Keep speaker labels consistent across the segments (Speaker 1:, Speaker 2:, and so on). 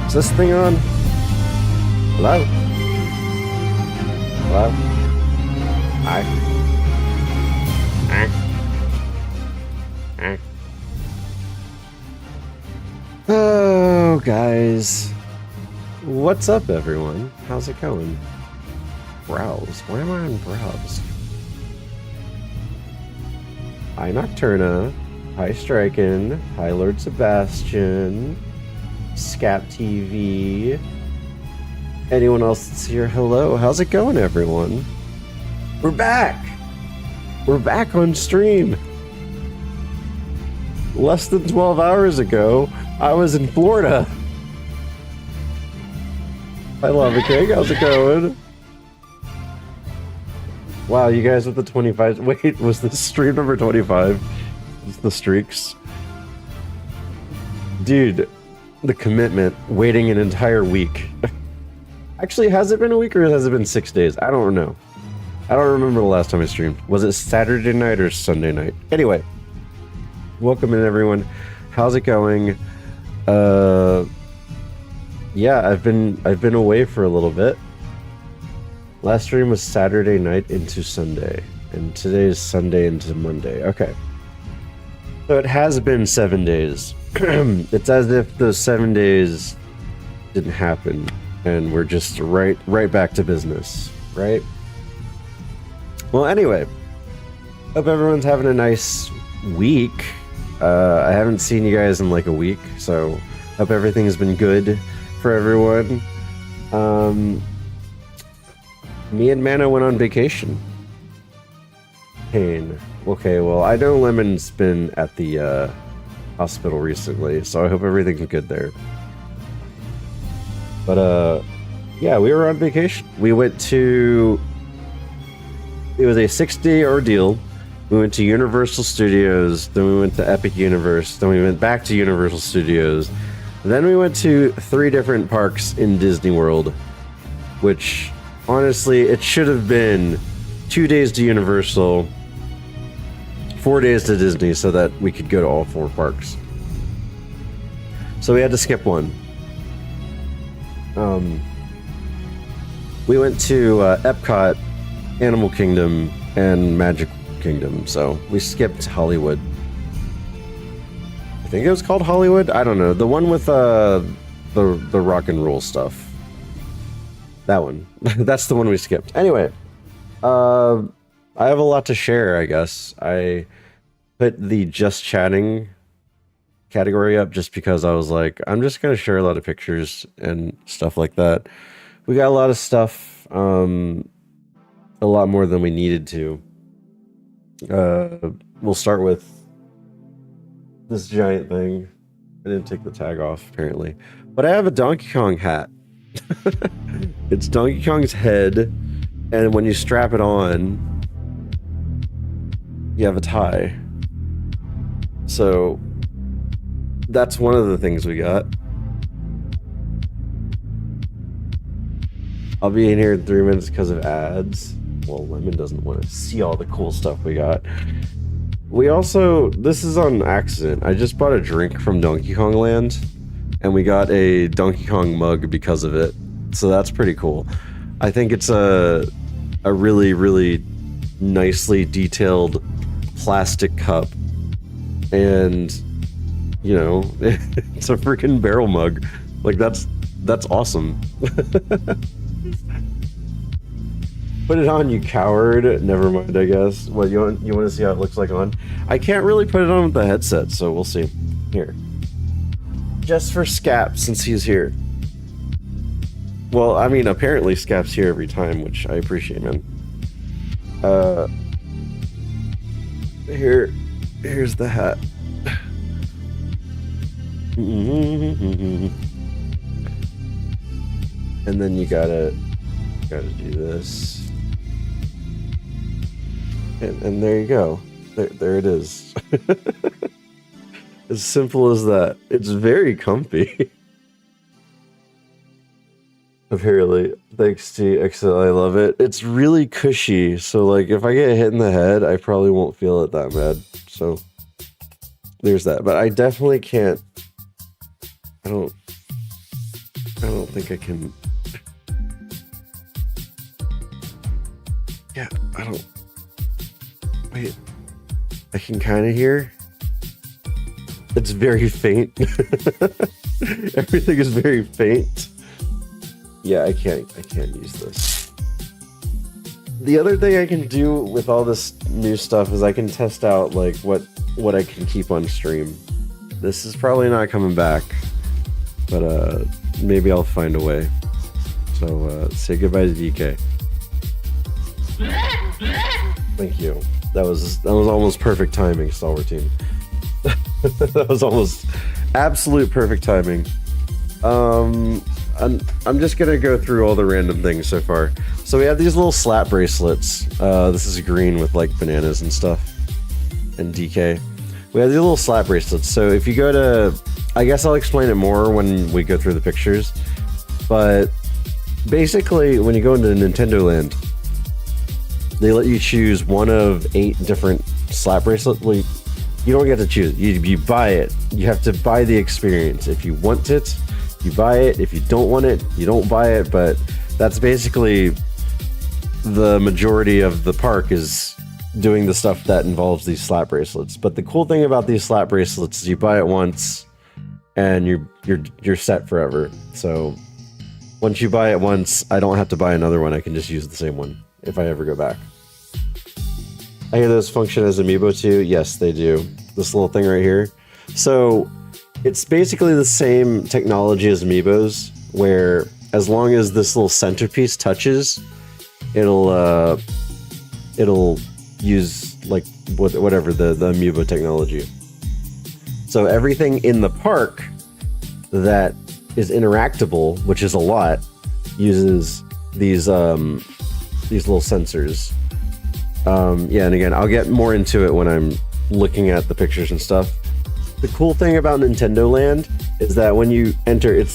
Speaker 1: Is this thing on? Hello? Hello? Hi. Oh, guys. What's up, everyone? How's it going? Browse. Why am I on browse? Hi, Nocturna. Hi, Striken. Hi, Lord Sebastian. Scap TV. Anyone else that's here? Hello. How's it going, everyone? We're back. We're back on stream. Less than 12 hours ago, I was in Florida. I love it, Craig. How's it going? Wow, you guys with the 25. Wait, was this stream number 25? It's the streaks. Dude, the commitment, waiting an entire week. Actually, has it been a week or has it been 6 days? I don't know. I don't remember the last time I streamed. Was it Saturday night or Sunday night? Anyway, welcome in, everyone. How's it going? Yeah, I've been away for a little bit. Last stream was Saturday night into Sunday, and today is Sunday into Monday. Okay. So it has been 7 days. It's as if those 7 days didn't happen, and we're just right back to business, right? Well, anyway, hope everyone's having a nice week. I haven't seen you guys in like a week, so hope everything has been good for everyone. Me and Mana went on vacation. Pain. Okay, well, I know Lemon's been at the hospital recently, so I hope everything's good there. But yeah, we were on vacation. We went to... It was a 6-day ordeal. We went to Universal Studios, then we went to Epic Universe, then we went back to Universal Studios, then we went to 3 different parks in Disney World, which, honestly, it should have been 2 days to Universal, 4 days to Disney, so that we could go to all 4 parks. So we had to skip one. We went to Epcot, Animal Kingdom, and Magic Kingdom, so we skipped Hollywood. I think it was called Hollywood? I don't know. The one with the rock and roll stuff. That one. That's the one we skipped. Anyway, I have a lot to share, I guess. I put the just chatting category up just because I was like, I'm just going to share a lot of pictures and stuff like that. We got a lot of stuff, a lot more than we needed to. We'll start with this giant thing. I didn't take the tag off, apparently. But I have a Donkey Kong hat. It's Donkey Kong's head, and when you strap it on, you have a tie. So that's one of the things we got. I'll be in here in 3 minutes because of ads. Well, Lemon doesn't want to see all the cool stuff we got. We also, this is on accident. I just bought a drink from Donkey Kong Land, and we got a Donkey Kong mug because of it. So that's pretty cool. I think it's a really, really nicely detailed plastic cup. And, you know, it's a freaking barrel mug. Like, that's awesome. Put it on, you coward. Never mind, I guess. What, you want to see how it looks like on? I can't really put it on with the headset, so we'll see. Here. Just for Scap, since he's here. Well, I mean, apparently Scap's here every time, which I appreciate, man. Here's the hat. And then you gotta do this. And there you go. There it is. As simple as that. It's very comfy. Apparently. Thanks to XL, I love it. It's really cushy, so like if I get hit in the head, I probably won't feel it that bad. So there's that. But I definitely can't. I don't I don't think I can. Yeah, I don't. Wait. I can kind of hear. It's very faint. Everything is very faint. Yeah, I can't use this. The other thing I can do with all this new stuff is I can test out like what I can keep on stream. This is probably not coming back, but maybe I'll find a way. So say goodbye to DK. Thank you. That was almost perfect timing, Stalwart Team. That was almost absolute perfect timing. I'm just gonna go through all the random things so far. So we have these little slap bracelets. This is green with like bananas and stuff, and DK. We have these little slap bracelets. So if you go to, I guess I'll explain it more when we go through the pictures. But basically, when you go into Nintendo Land, they let you choose one of 8 different slap bracelets. Well, you don't get to choose. You buy it. You have to buy the experience. If you want it, you buy it. If you don't want it, you don't buy it. But that's basically the majority of the park is doing the stuff that involves these slap bracelets. But the cool thing about these slap bracelets is you buy it once and you're set forever. So once you buy it once, I don't have to buy another one. I can just use the same one if I ever go back. I hear those function as Amiibo too. Yes, they do. This little thing right here. So it's basically the same technology as Amiibos, where as long as this little centerpiece touches, it'll use like whatever the Amiibo technology. So everything in the park that is interactable, which is a lot, uses these little sensors. Yeah, and again, I'll get more into it when I'm looking at the pictures and stuff. The cool thing about Nintendo Land is that when you enter, it's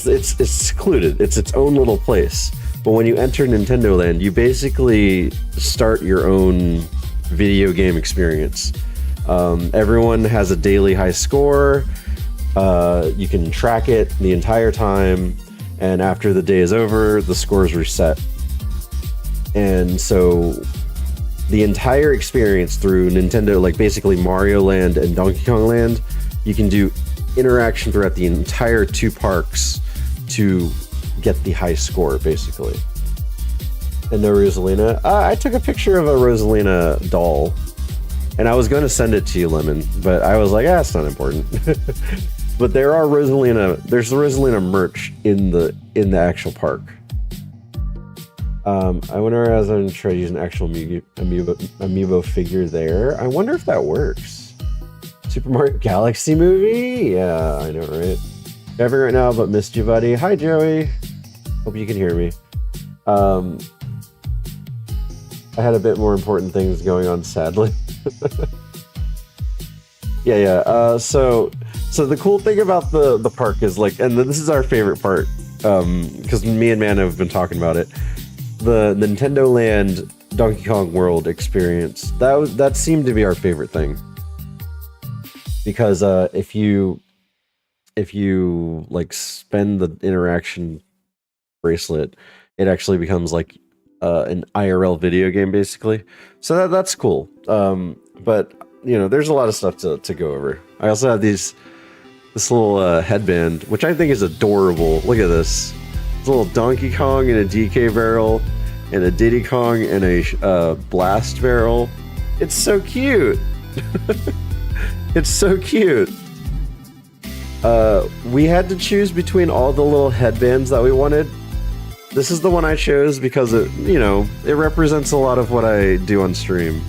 Speaker 1: secluded. It's its own little place. But when you enter Nintendo Land, you basically start your own video game experience. Everyone has a daily high score. You can track it the entire time, and after the day is over, the scores reset. And so the entire experience through Nintendo, like basically Mario Land and Donkey Kong Land, you can do interaction throughout the entire 2 parks to get the high score, basically. And no Rosalina. I took a picture of a Rosalina doll, and I was going to send it to you, Lemon, but I was like, it's not important. But there's the Rosalina merch in the actual park. I wonder as I'm trying to use an actual amiibo figure there. I wonder if that works. Super Mario Galaxy movie? Yeah, I know, right? Driving right now, but missed you, buddy. Hi, Joey. Hope you can hear me. I had a bit more important things going on, sadly. Yeah. So the cool thing about the park is like, and this is our favorite part, because me and Man have been talking about it. The Nintendo Land Donkey Kong World experience, that seemed to be our favorite thing, because if you like spend the interaction bracelet, it actually becomes like an IRL video game, basically. So that's cool. But you know, there's a lot of stuff to go over. I also have this little headband, which I think is adorable. Look at this. It's a little Donkey Kong and a DK barrel, and a Diddy Kong and a blast barrel. It's so cute. It's so cute. We had to choose between all the little headbands that we wanted. This is the one I chose because it represents a lot of what I do on stream.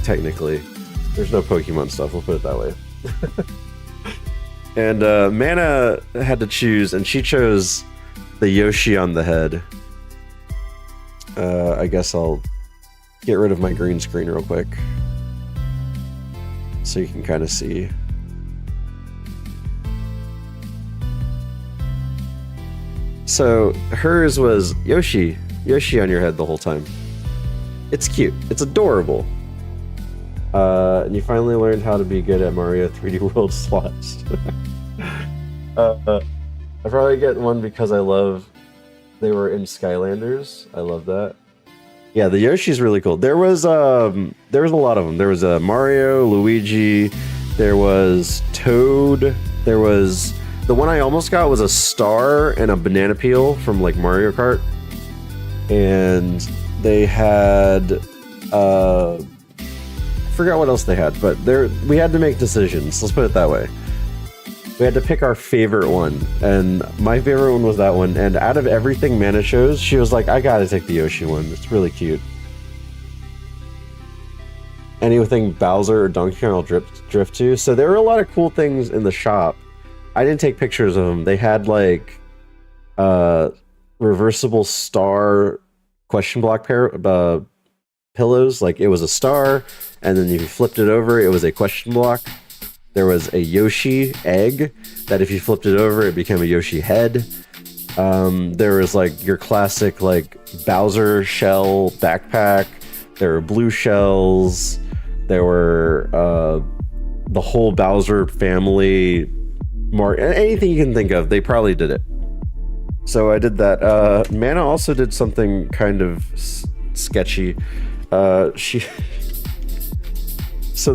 Speaker 1: Technically, there's no Pokemon stuff. We'll put it that way. And Mana had to choose, and she chose the Yoshi on the head. I guess I'll get rid of my green screen real quick so you can kind of see. So hers was Yoshi on your head the whole time. It's cute. It's adorable. And you finally learned how to be good at Mario 3D World slots. I probably get one because I love. They were in Skylanders. I love that. Yeah, the Yoshi's really cool. There was a lot of them. There was a Mario, Luigi. There was Toad. There was the one I almost got was a star and a banana peel from like Mario Kart. And they had I forgot what else they had, but we had to make decisions. Let's put it that way. We had to pick our favorite one, and my favorite one was that one. And out of everything Mana chose, she was like, I gotta take the Yoshi one. It's really cute. Anything Bowser or Donkey Kong I'll drift to. So there were a lot of cool things in the shop. I didn't take pictures of them. They had like reversible star question block pillows. Like it was a star, and then if you flipped it over, it was a question block. There was a Yoshi egg that if you flipped it over, it became a Yoshi head. There was like your classic like Bowser shell backpack. There were blue shells. There were the whole Bowser family. Anything you can think of, they probably did it. So I did that. Mana also did something kind of sketchy. So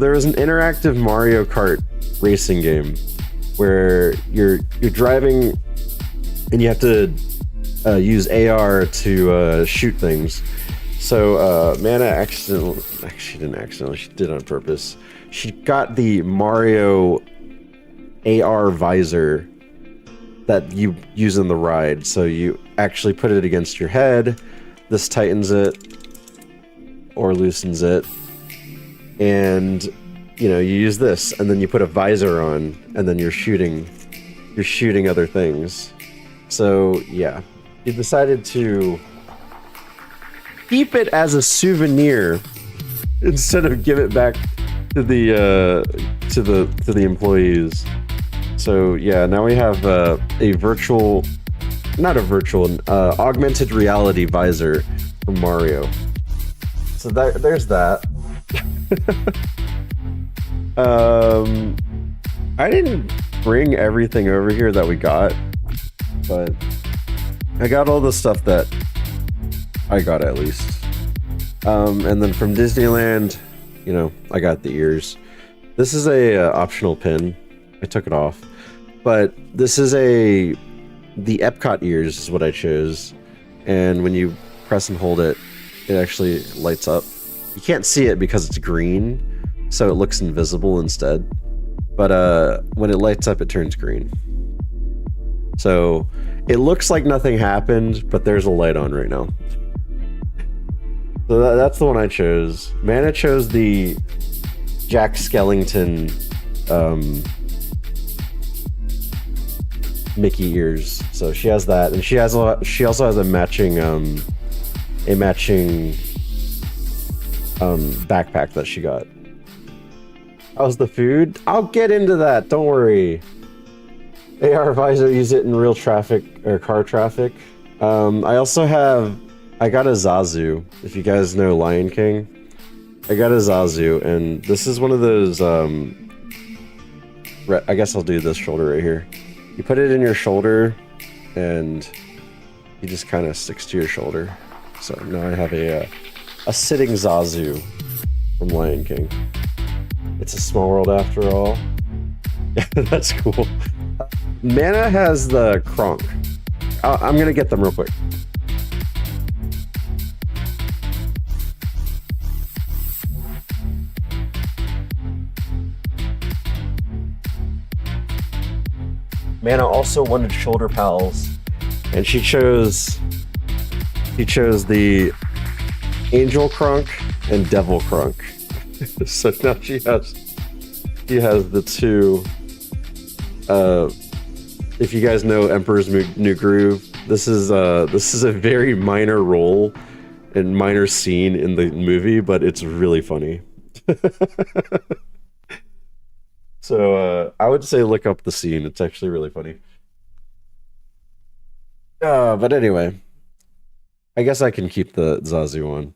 Speaker 1: there was an interactive Mario Kart racing game where you're driving and you have to use AR to shoot things. So Mana she didn't accidentally, she did it on purpose. She got the Mario AR visor that you use in the ride. So you actually put it against your head. This tightens it or loosens it. And you know, you use this and then you put a visor on and then you're shooting other things. So yeah, you decided to keep it as a souvenir instead of give it back to the employees. So yeah, now we have augmented reality visor from Mario. So there's that. I didn't bring everything over here that we got, but I got all the stuff that I got at least. And then from Disneyland, you know, I got the ears. This is a optional pin. I took it off, but this is the Epcot ears is what I chose. And when you press and hold it, it actually lights up. You can't see it because it's green, so it looks invisible instead. But when it lights up, it turns green. So it looks like nothing happened, but there's a light on right now. So that's the one I chose. Mana chose the Jack Skellington Mickey ears. So she has that, and she also has a matching backpack that she got. How's the food? I'll get into that, don't worry. AR visor, use it in real traffic or car traffic. I got a Zazu. If you guys know Lion King, I got a Zazu, and this is one of those I guess I'll do this shoulder right here. You put it in your shoulder and he just kind of sticks to your shoulder. So now I have a sitting Zazu from Lion King. It's a small world after all. Yeah, that's cool. Mana has the Kronk. I'm gonna get them real quick. Mana also wanted shoulder pals, and she chose the Angel Kronk and Devil Kronk. So now she has the two. If you guys know Emperor's New Groove, this is a very minor role and minor scene in the movie, but it's really funny. So I would say look up the scene. It's actually really funny. But anyway, I guess I can keep the Zazu one.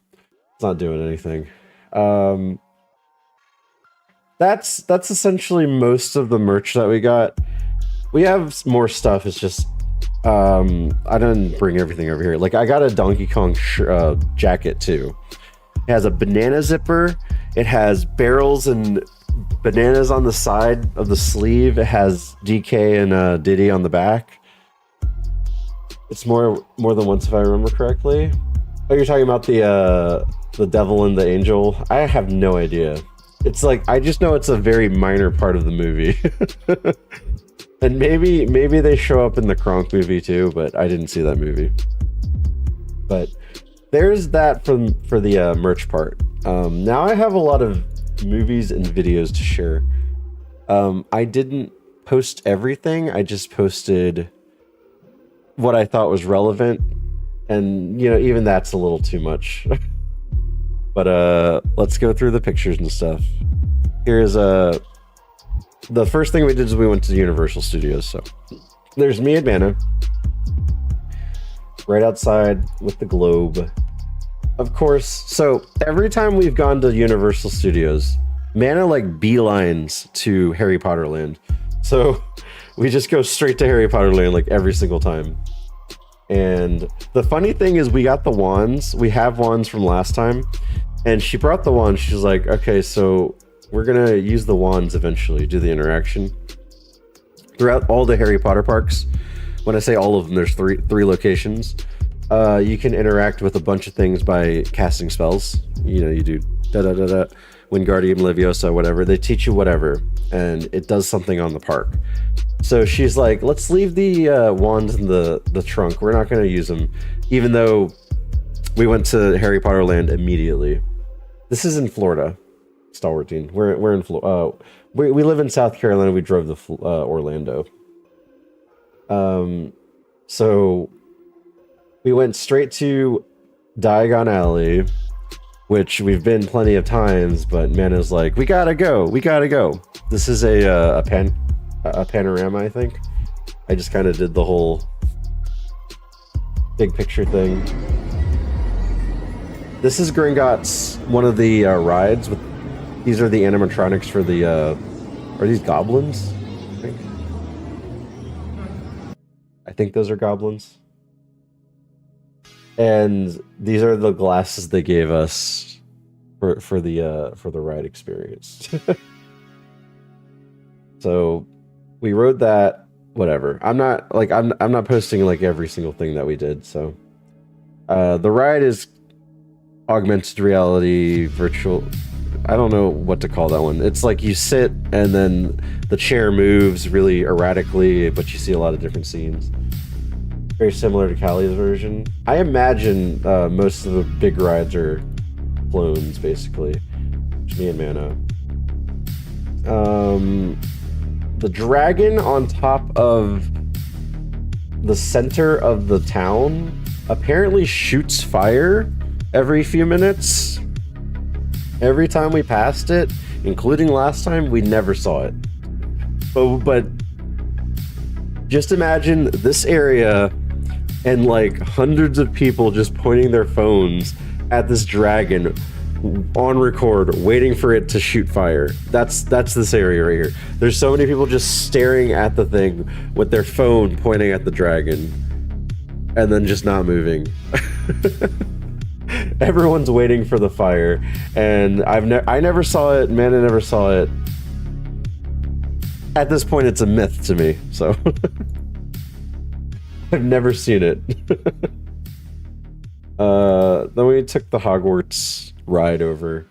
Speaker 1: It's not doing anything. That's essentially most of the merch that we got. We have more stuff. It's just I didn't bring everything over here. Like, I got a Donkey Kong jacket too. It has a banana zipper. It has barrels and bananas on the side of the sleeve. It has DK and Diddy on the back. It's more than once, if I remember correctly. Oh, you're talking about the devil and the angel? I have no idea. It's like, I just know it's a very minor part of the movie. And maybe they show up in the Kronk movie too, but I didn't see that movie. But there's that for the merch part. Now I have a lot of movies and videos to share. I didn't post everything. I just posted what I thought was relevant, and you know, even that's a little too much. But let's go through the pictures and stuff. Here's the first thing we did is we went to the Universal Studios. So there's me and Mana right outside with the globe. Of course, so every time we've gone to Universal Studios, Mana like beelines to Harry Potter Land. So we just go straight to Harry Potter Land like every single time. And the funny thing is we got the wands. We have wands from last time. And she brought the wand. She's like, okay, so we're gonna use the wands eventually, do the interaction. Throughout all the Harry Potter parks, when I say all of them, there's three locations. You can interact with a bunch of things by casting spells. You know, you do da-da-da-da, Wingardium Leviosa, whatever. They teach you whatever, and it does something on the park. So she's like, let's leave the wands in the trunk. We're not gonna use them, even though we went to Harry Potter Land immediately. This is in Florida. Stalwartine. We're in Florida. We live in South Carolina. We drove to Orlando. So we went straight to Diagon Alley, which we've been plenty of times, but Mana's like, we gotta go. This is a panorama, I think. I just kind of did the whole big picture thing. This is Gringotts, one of the rides. These are the animatronics for the, are these goblins? I think those are goblins. And these are the glasses they gave us for the ride experience. So we rode that, whatever. I'm not posting like every single thing that we did. So the ride is augmented reality, virtual. I don't know what to call that one. It's like you sit and then the chair moves really erratically, but you see a lot of different scenes. Very similar to Callie's version. I imagine most of the big rides are clones, basically. Me and Mana. The dragon on top of the center of the town apparently shoots fire every few minutes. Every time we passed it, including last time, we never saw it. But just imagine this area and like hundreds of people just pointing their phones at this dragon on record, waiting for it to shoot fire. That's this area right here. There's so many people just staring at the thing with their phone pointing at the dragon and then just not moving. Everyone's waiting for the fire, and I never saw it. Mana never saw it. At this point, it's a myth to me, so I've never seen it. Then we took the Hogwarts ride over.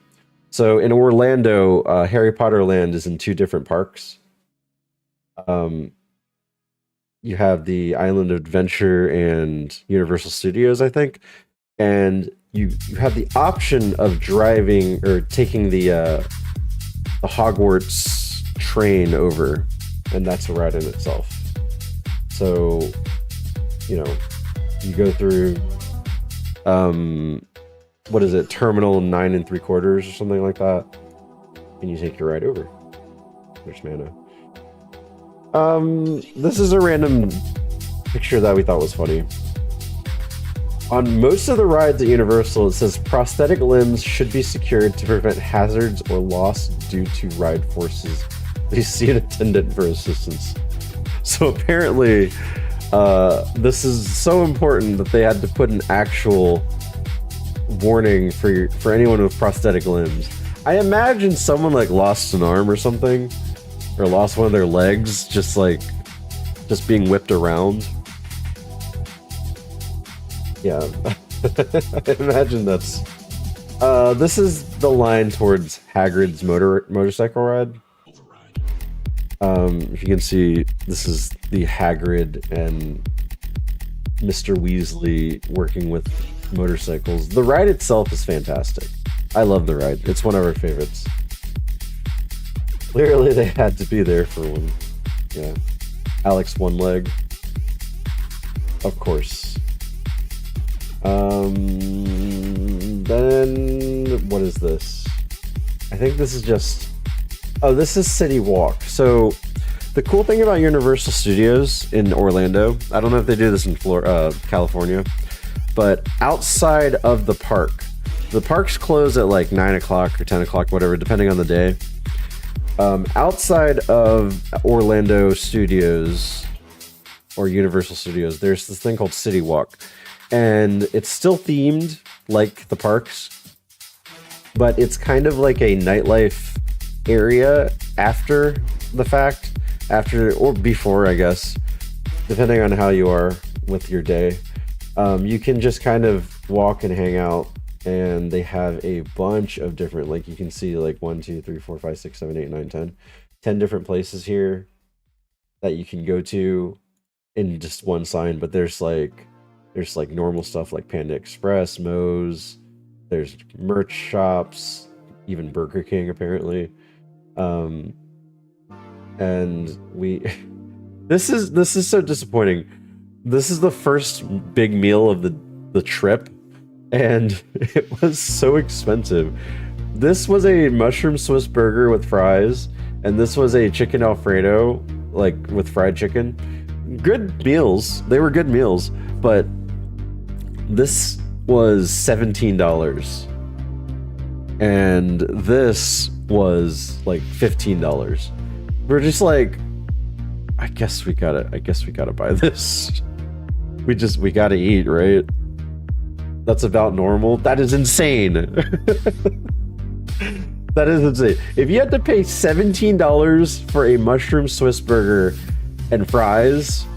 Speaker 1: So in Orlando, Harry Potter Land is in two different parks. You have the Island of Adventure and Universal Studios, I think, and you have the option of driving or taking the Hogwarts train over, and that's a ride in itself. So, you know, you go through what is it, Terminal 9 3/4 or something like that, and you take your ride over. There's Mana. This is a random picture that we thought was funny. On most of the rides at Universal, it says prosthetic limbs should be secured to prevent hazards or loss due to ride forces. Please see an attendant for assistance. So apparently, This is so important that they had to put an actual warning for anyone with prosthetic limbs. I imagine someone like lost an arm or something, or lost one of their legs, just being whipped around. Yeah, I imagine that's. This is the line towards Hagrid's motorcycle ride. If you can see, this is the Hagrid and Mr. Weasley working with motorcycles. The ride itself is fantastic. I love the ride. It's one of our favorites. Clearly they had to be there for one. Yeah. Alex one leg. Of course. Then what is this? I think this is just... Oh, this is City Walk. So the cool thing about Universal Studios in Orlando, I don't know if they do this in California, but outside of the parks close at like 9 o'clock or 10 o'clock, whatever, depending on the day. Outside of Orlando Studios or Universal Studios, there's this thing called City Walk, and it's still themed like the parks, but it's kind of like a nightlife area after the fact, or before, I guess, depending on how you are with your day. You can just kind of walk and hang out, and they have a bunch of different, like you can see like 1, 2, 3, 4, 5, 6, 7, 8, 9, 10 different places here that you can go to in just one sign. But there's like normal stuff like Panda Express, Moe's, there's merch shops, even Burger King apparently. And we this is so disappointing. This is the first big meal of the trip, and it was so expensive. This was a mushroom Swiss burger with fries, and this was a chicken Alfredo, like with fried chicken. Good meals. They were good meals, but this was $17. And this was like $15. We're just like, I guess we gotta buy this. We gotta eat, right? That's about normal. That is insane. That is insane. If you had to pay $17 for a mushroom Swiss burger and fries,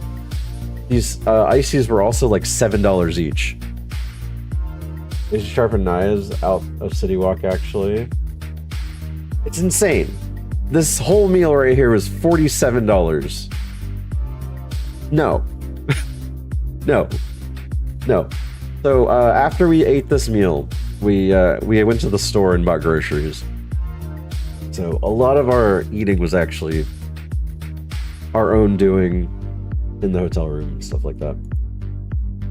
Speaker 1: these ices were also like $7 each. They should sharpen knives out of City Walk, actually. It's insane. This whole meal right here was $47. No. No. So after we ate this meal, we went to the store and bought groceries. So a lot of our eating was actually our own doing in the hotel room and stuff like that.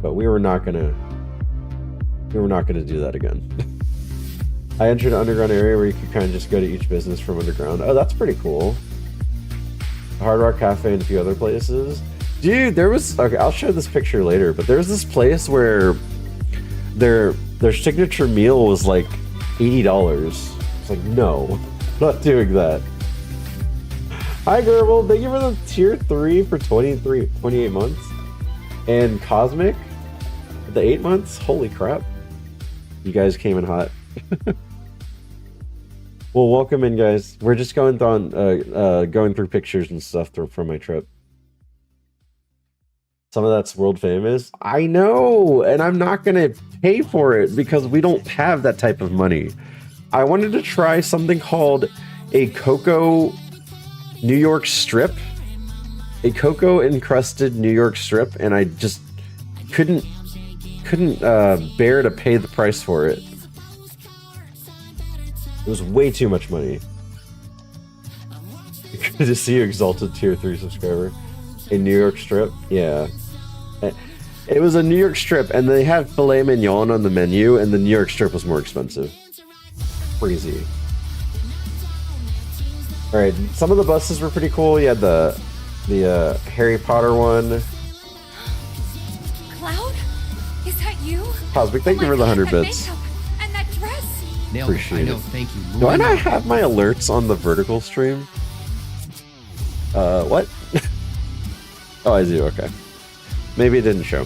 Speaker 1: But we were not gonna do that again. I entered an underground area where you could kind of just go to each business from underground. Oh, that's pretty cool. Hard Rock Cafe and a few other places. Dude, there was... Okay, I'll show this picture later, but there was this place where their signature meal was like $80. It's like, no, I'm not doing that. Hi, Gerbil. Thank you for the tier 3 for 28 months. And Cosmic, the 8 months. Holy crap. You guys came in hot. Well, welcome in, guys. We're just going through pictures and stuff from my trip. Some of that's world famous. I know, and I'm not gonna pay for it because we don't have that type of money. I wanted to try something called a cocoa New York strip, a cocoa encrusted New York strip, and I just couldn't bear to pay the price for it. It was way too much money. Good to see you, Exalted Tier 3 subscriber. A New York strip? Yeah. It was a New York strip, and they had filet mignon on the menu, and the New York strip was more expensive. Crazy. Alright, some of the buses were pretty cool. You had the Harry Potter one.
Speaker 2: Cloud? Is that you?
Speaker 1: Cosmic, thank you for the 100 bits.
Speaker 2: And that dress.
Speaker 1: Appreciate it.
Speaker 3: Thank you.
Speaker 1: Do I not have my alerts on the vertical stream? What? Oh, I do, okay. Maybe it didn't show.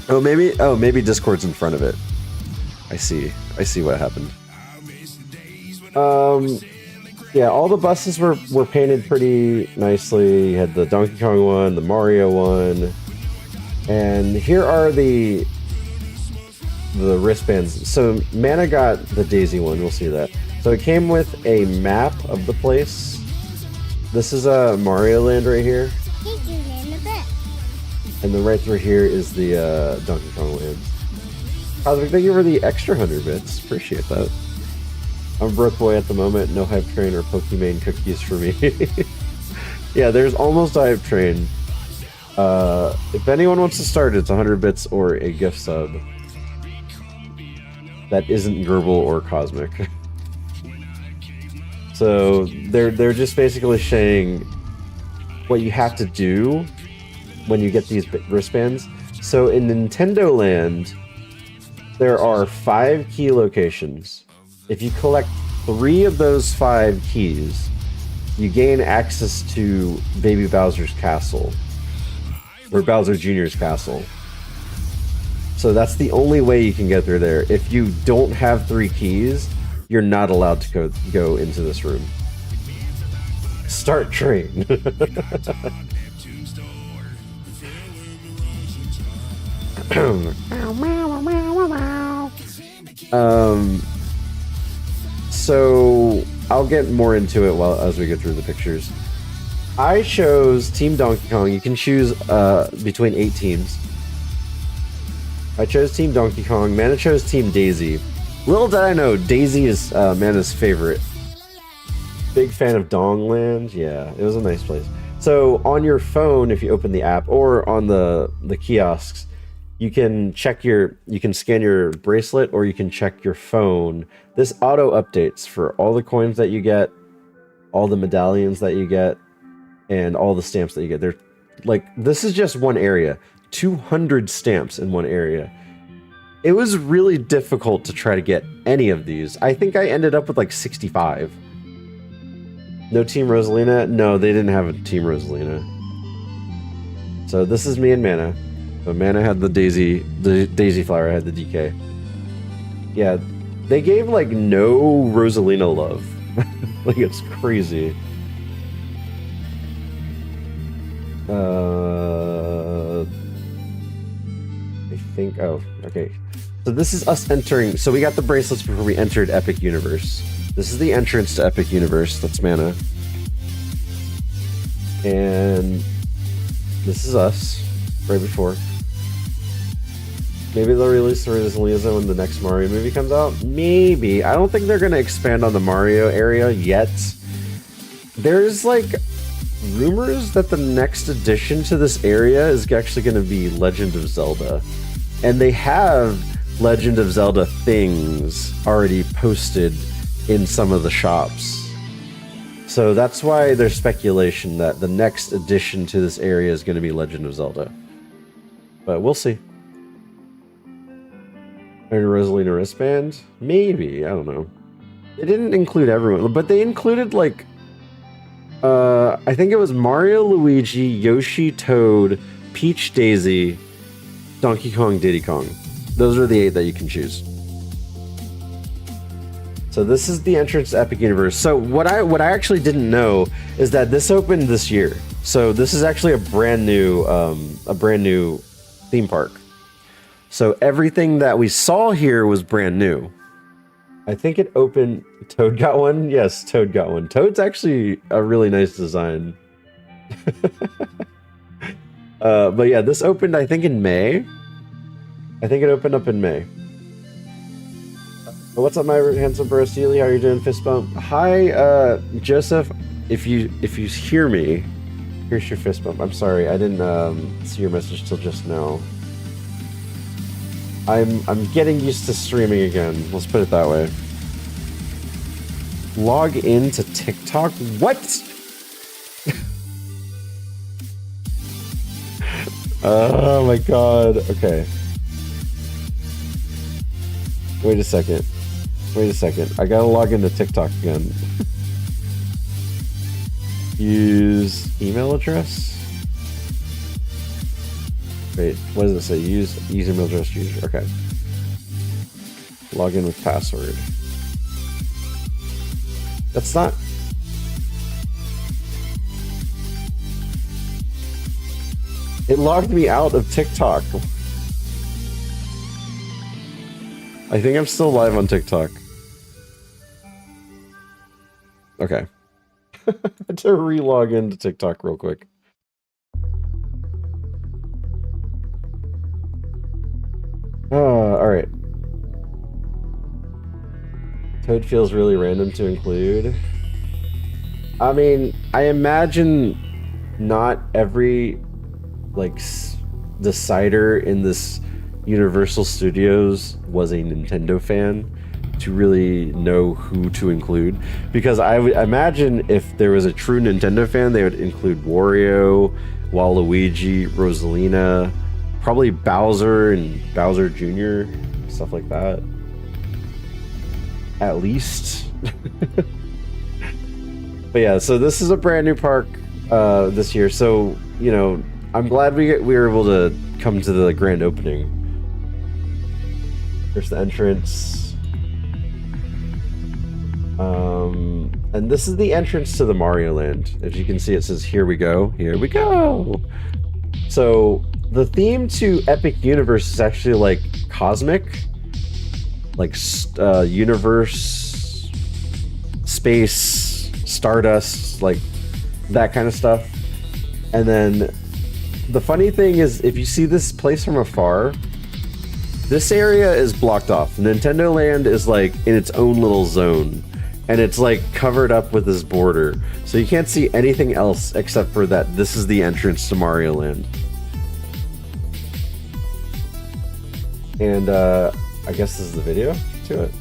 Speaker 1: Oh, maybe Discord's in front of it. I see what happened. Yeah, all the buses were painted pretty nicely. You had the Donkey Kong one, the Mario one, and here are the wristbands. So Mana got the Daisy one. We'll see that. So it came with a map of the place. This is a Mario Land right here. And then right through here is the Donkey Kong Land. Cosmic, thank you for the extra 100 bits. Appreciate that. I'm broke boy at the moment. No hype train or Pokemon cookies for me. Yeah, there's almost a hype train. If anyone wants to start, it's 100 bits or a gift sub. That isn't Gerbil or Cosmic. So they're just basically saying what you have to do when you get these wristbands. So in Nintendo Land, there are 5 key locations. If you collect 3 of those 5 keys, you gain access to Baby Bowser's castle, or Bowser Jr.'s castle. So that's the only way you can get through there. If you don't have 3 keys, you're not allowed to go into this room. Start train. So I'll get more into it as we go through the pictures. I chose Team Donkey Kong. You can choose between 8 teams. I chose Team Donkey Kong. Mana chose Team Daisy. Little did I know, Daisy is Mana's favorite. Big fan of Dongland. Yeah, it was a nice place. So on your phone, if you open the app, or on the kiosks, you can scan your bracelet, or you can check your phone. This auto updates for all the coins that you get, all the medallions that you get, and all the stamps that you get. They're like, this is just one area. 200 stamps in one area. It was really difficult to try to get any of these. I think I ended up with like 65. No Team Rosalina? No, they didn't have a Team Rosalina. So this is me and Mana. So Mana had the Daisy flower, I had the DK. Yeah, they gave like no Rosalina love. Like, it's crazy. I think, oh, okay. So this is us entering, so we got the bracelets before we entered Epic Universe. This is the entrance to Epic Universe, that's Mana. And this is us, right before. Maybe they'll release the Rosalina when the next Mario movie comes out? Maybe. I don't think they're gonna expand on the Mario area yet. There's like rumors that the next addition to this area is actually gonna be Legend of Zelda. And they have Legend of Zelda things already posted in some of the shops. So that's why there's speculation that the next addition to this area is going to be Legend of Zelda. But we'll see. And Rosalina wristband? Maybe, I don't know. They didn't include everyone, but they included like I think it was Mario, Luigi, Yoshi, Toad, Peach, Daisy, Donkey Kong, Diddy Kong. Those are the 8 that you can choose. So this is the entrance to Epic Universe. So what I actually didn't know is that this opened this year. So this is actually a brand new theme park. So everything that we saw here was brand new. I think it opened. Toad got one. Yes, Toad got one. Toad's actually a really nice design. But yeah, this opened, I think, in May. I think it opened up in May. What's up, my handsome bro, Steely? How are you doing? Fist bump. Hi, Joseph. If you hear me, here's your fist bump. I'm sorry, I didn't see your message till just now. I'm getting used to streaming again. Let's put it that way. Log into TikTok? What? Oh my god. Okay. Wait a second. I gotta log into TikTok again. Use email address? Wait, what does it say? Use email address user. Okay. Log in with password. That's not. It logged me out of TikTok. I think I'm still live on TikTok. Okay. I had to re-log into TikTok real quick. Alright. Toad feels really random to include. I mean, I imagine not every, like, decider in this Universal Studios was a Nintendo fan to really know who to include. Because I would imagine if there was a true Nintendo fan, they would include Wario, Waluigi, Rosalina, probably Bowser and Bowser Jr., stuff like that. At least. But yeah, so this is a brand new park this year. So, you know, I'm glad we were able to come to the grand opening. There's the entrance. And this is the entrance to the Mario Land. As you can see, it says, "Here we go, here we go." So the theme to Epic Universe is actually like cosmic, like universe, space, stardust, like that kind of stuff. And then the funny thing is, if you see this place from afar, this area is blocked off. Nintendo Land is like in its own little zone, and it's like covered up with this border. So you can't see anything else except for that this is the entrance to Mario Land. And I guess this is the video to it.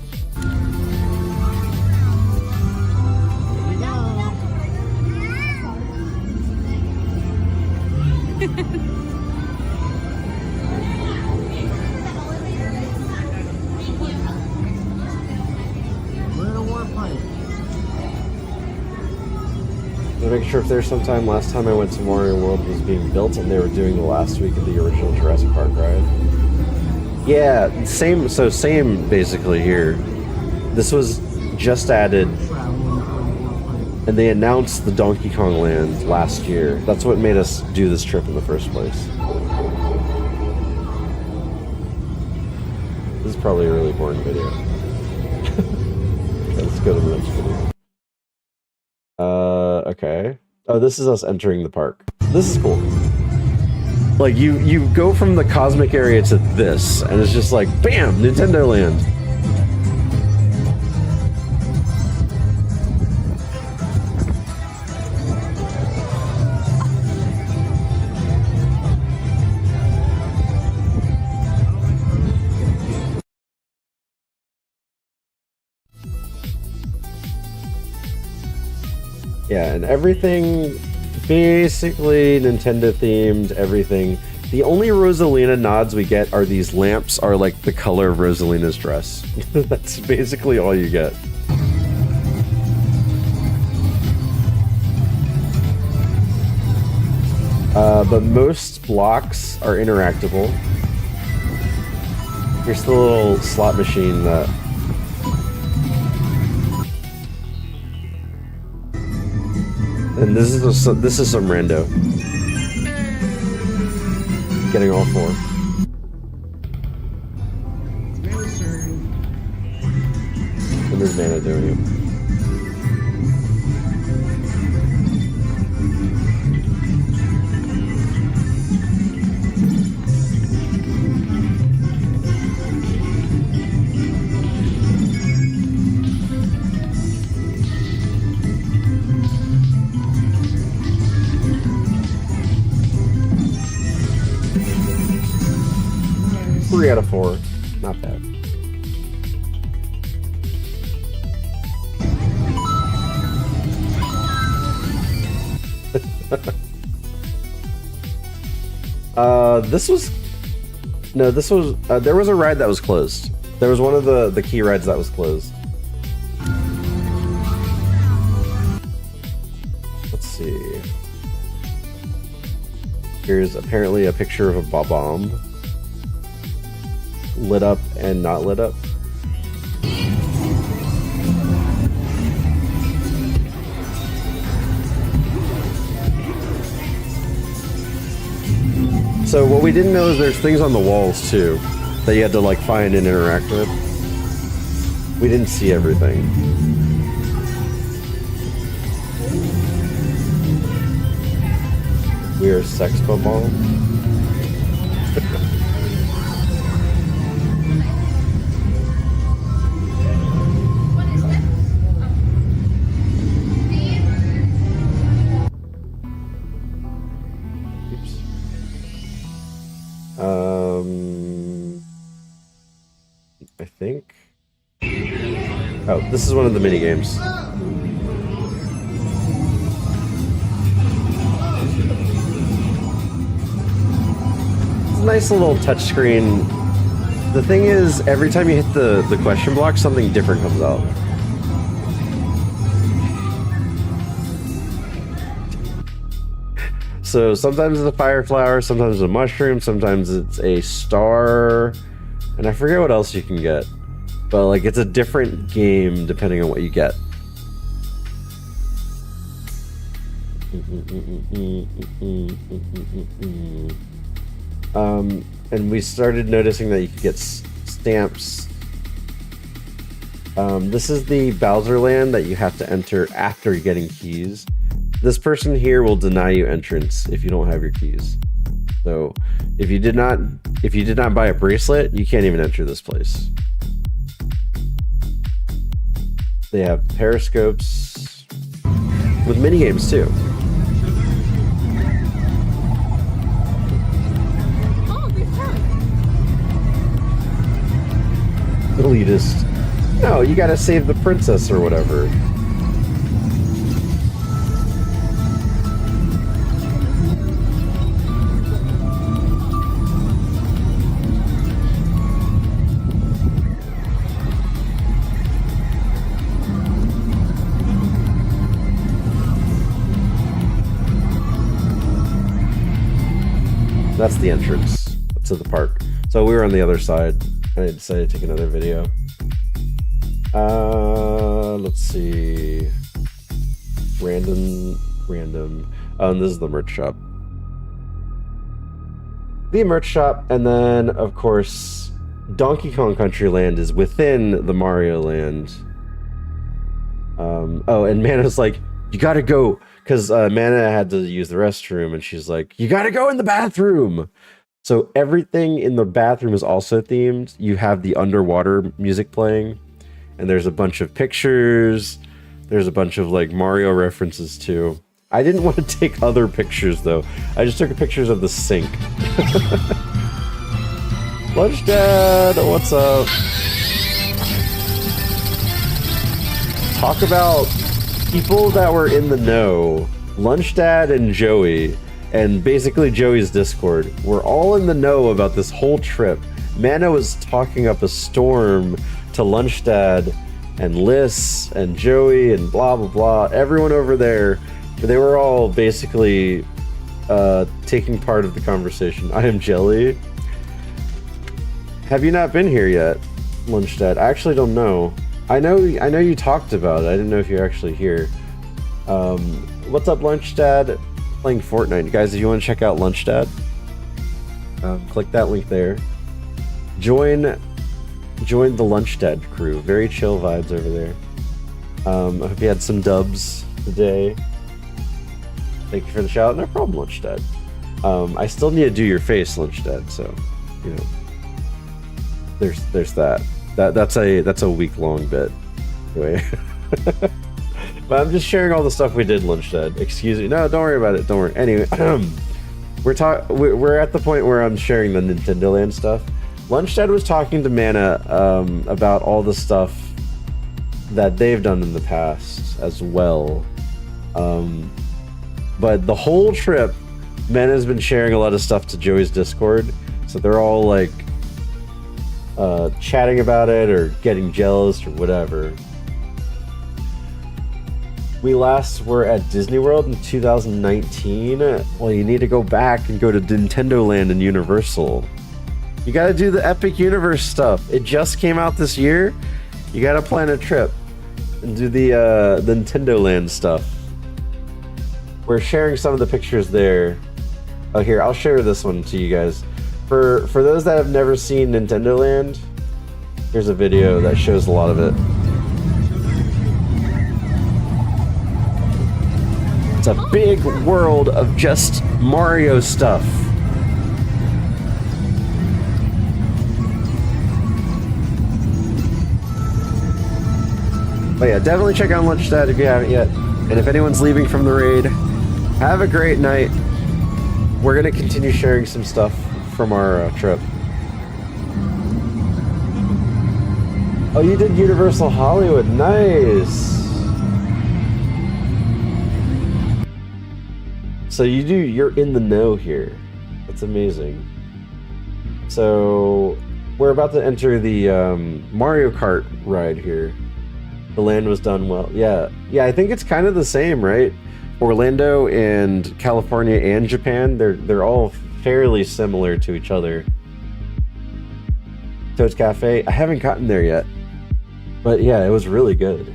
Speaker 1: I'm making sure if there's some time. Last time I went to Mario World was being built, and they were doing the last week of the original Jurassic Park ride. Yeah, same. So same basically here. This was just added, and they announced the Donkey Kong Land last year. That's what made us do this trip in the first place. This is probably a really boring video. Let's go to the next video. Okay. Oh, this is us entering the park. This is cool. Like, you go from the cosmic area to this, and it's just like, bam, Nintendo Land. Yeah, and everything basically Nintendo themed, everything. The only Rosalina nods we get are these lamps are like the color of Rosalina's dress. That's basically all you get. But most blocks are interactable. Here's the little slot machine that and this is some rando. Getting all four. And there's Nana doing it. Three out of four. Not bad. There was a ride that was closed. There was one of the key rides that was closed. Let's see. Here's apparently a picture of a bomb. Lit up and not lit up. So what we didn't know is there's things on the walls too that you had to like find and interact with. We didn't see everything. We are sex football. I think. Oh, this is one of the mini games. It's a nice little touchscreen. The thing is, every time you hit the question block, something different comes out. So sometimes it's a fire flower, sometimes it's a mushroom, sometimes it's a star, and I forget what else you can get. But like, it's a different game depending on what you get. And we started noticing that you could get stamps. This is the Bowser Land that you have to enter after getting keys. This person here will deny you entrance if you don't have your keys. So if you did not buy a bracelet, you can't even enter this place. They have periscopes with mini games too. Elitist. No, you gotta save the princess or whatever. That's the entrance to the park. So we were on the other side. I decided to take another video. Let's see. Random. This is the merch shop. The merch shop, and then of course, Donkey Kong Country Land is within the Mario Land. Oh, and Mana's like, you gotta go, because Mana had to use the restroom, and she's like, you gotta go in the bathroom. So everything in the bathroom is also themed. You have the underwater music playing, and there's a bunch of pictures. There's a bunch of like Mario references too. I didn't want to take other pictures though. I just took pictures of the sink. Lunch Dad, what's up? Talk about people that were in the know. Lunch Dad and Joey, and basically Joey's Discord, were all in the know about this whole trip. Mana was talking up a storm to Lunch Dad and Liz and Joey and blah blah blah. Everyone over there, they were all basically taking part of the conversation. I am Jelly. Have you not been here yet, Lunch Dad? I actually don't know. I know you talked about it. I didn't know if you're actually here. What's up, Lunch Dad? Playing Fortnite. Guys, if you want to check out Lunch Dad, click that link there. Join the Lunch Dad crew. Very chill vibes over there. I hope you had some dubs today. Thank you for the shout out. No problem, Lunch Dad. I still need to do your face, Lunch Dad, so you know. There's that. That's a week-long bit. Anyway. But I'm just sharing all the stuff we did, Lunch Dad. Excuse me. No, don't worry about it. Don't worry. Anyway, we're at the point where I'm sharing the Nintendo Land stuff. Lunch Dad was talking to Mana about all the stuff that they've done in the past as well. But the whole trip, Mana's been sharing a lot of stuff to Joey's Discord, so they're all like chatting about it or getting jealous or whatever. We last were at Disney World in 2019. Well, you need to go back and go to Nintendo Land and Universal. You gotta do the Epic Universe stuff. It just came out this year. You gotta plan a trip and do the Nintendo Land stuff. We're sharing some of the pictures there. Oh, here, I'll share this one to you guys. For those that have never seen Nintendo Land, here's a video that shows a lot of it. It's a big world of just Mario stuff. But yeah, definitely check out Lunchstad if you haven't yet. And if anyone's leaving from the raid, have a great night. We're gonna continue sharing some stuff from our trip. Oh, you did Universal Hollywood, nice. So you're in the know here. That's amazing. So we're about to enter the Mario Kart ride here. The land was done well. Yeah, I think it's kind of the same, right? Orlando and California and Japan, they're all fairly similar to each other. Toad's Cafe, I haven't gotten there yet. But yeah, it was really good.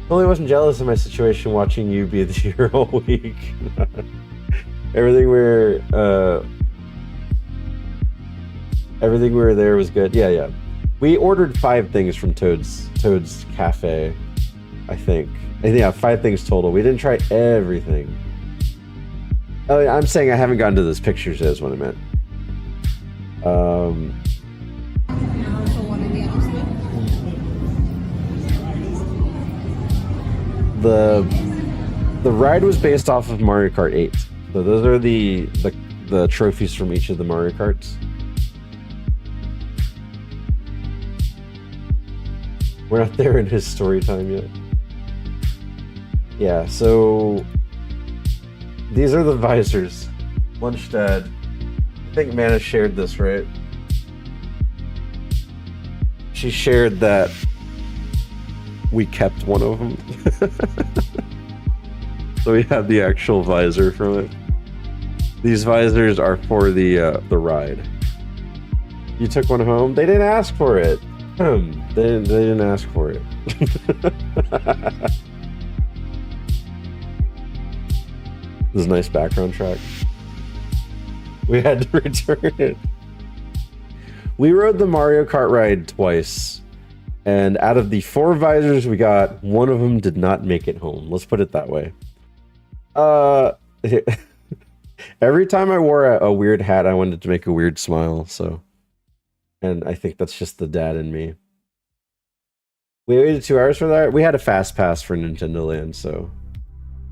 Speaker 1: Totally wasn't jealous of my situation watching you be here all week. everything we were there was good. Yeah. We ordered 5 things from Toad's Cafe, I think. And yeah, 5 things total. We didn't try everything. Oh, yeah, I'm saying I haven't gotten to those pictures is what I meant. The ride was based off of Mario Kart 8. So those are the trophies from each of the Mario Karts. We're not there in his story time yet. Yeah, so these are the visors. Lunchstad. I think Mana shared this, right? She shared that we kept one of them. So we have the actual visor from it. These visors are for the ride. You took one home? They didn't ask for it. They didn't ask for it. This is a nice background track. We had to return it. We rode the Mario Kart ride twice. And out of the 4 visors we got, one of them did not make it home. Let's put it that way. Every time I wore a weird hat, I wanted to make a weird smile, so. And I think that's just the dad in me. We waited 2 hours for that. We had a fast pass for Nintendo Land, so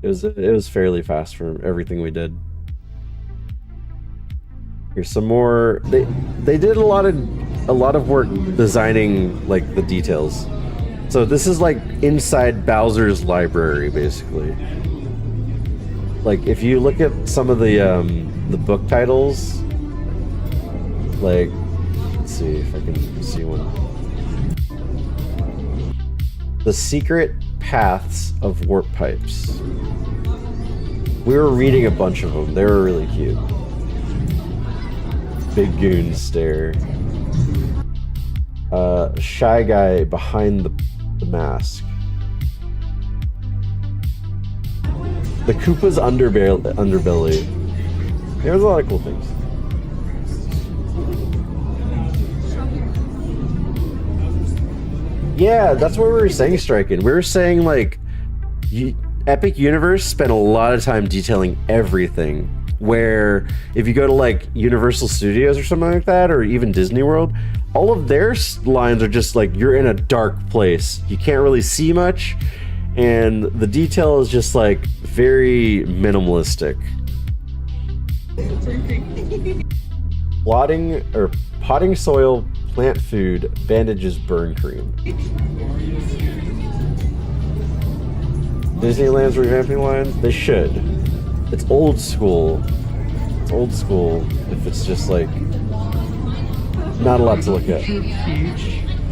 Speaker 1: it was fairly fast for everything we did. Here's some more. They did a lot of work designing like the details. So this is like inside Bowser's library, basically. Like if you look at some of the book titles, like let's see if I can see one. The Secret Paths of Warp Pipes. We were reading a bunch of them. They were really cute. Big Goon Stare. Shy Guy Behind the Mask. The Koopa's Underbelly. There's a lot of cool things. Yeah, that's what we were saying, Striking. We were saying, like, Epic Universe spent a lot of time detailing everything. Where, if you go to, like, Universal Studios or something like that, or even Disney World, all of their lines are just, like, you're in a dark place. You can't really see much, and the detail is just, like, very minimalistic. Potting soil, plant food, bandages, burn cream. Disneyland's revamping lines? They should. It's old school. It's old school if it's just like not a lot to look at.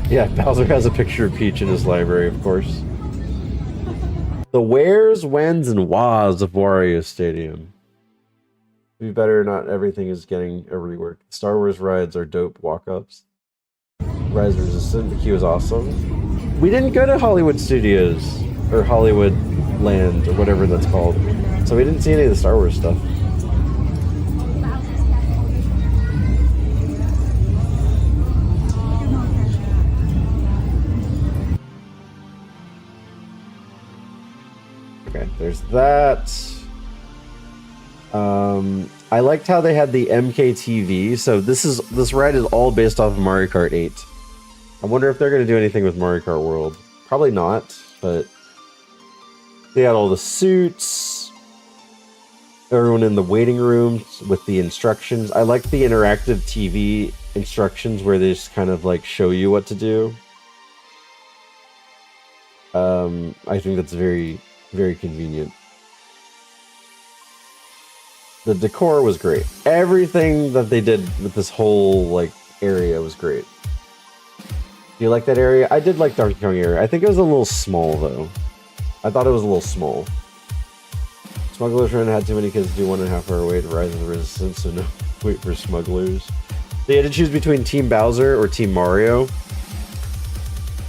Speaker 1: Yeah, Bowser has a picture of Peach in his library, of course. The wheres, whens, and whas of Wario Stadium. Be better, not everything is getting a rework. Star Wars rides are dope walk-ups. Rise Resistant, the queue is awesome. We didn't go to Hollywood Studios, or Hollywood Land, or whatever that's called. So we didn't see any of the Star Wars stuff. Okay, there's that. I liked how they had the MKTV. So this ride is all based off of Mario Kart 8. I wonder if they're going to do anything with Mario Kart World. Probably not, but they had all the suits. Everyone in the waiting room with the instructions. I like the interactive TV instructions where they just kind of like show you what to do. I think that's very, very convenient. The decor was great. Everything that they did with this whole like area was great. Do you like that area? I did like Donkey Kong area. I think it was a little small though. I thought it was a little small. Smugglers Run had too many kids do 1.5 hour wait to Rise of the Resistance, so no wait for smugglers. They had to choose between Team Bowser or Team Mario.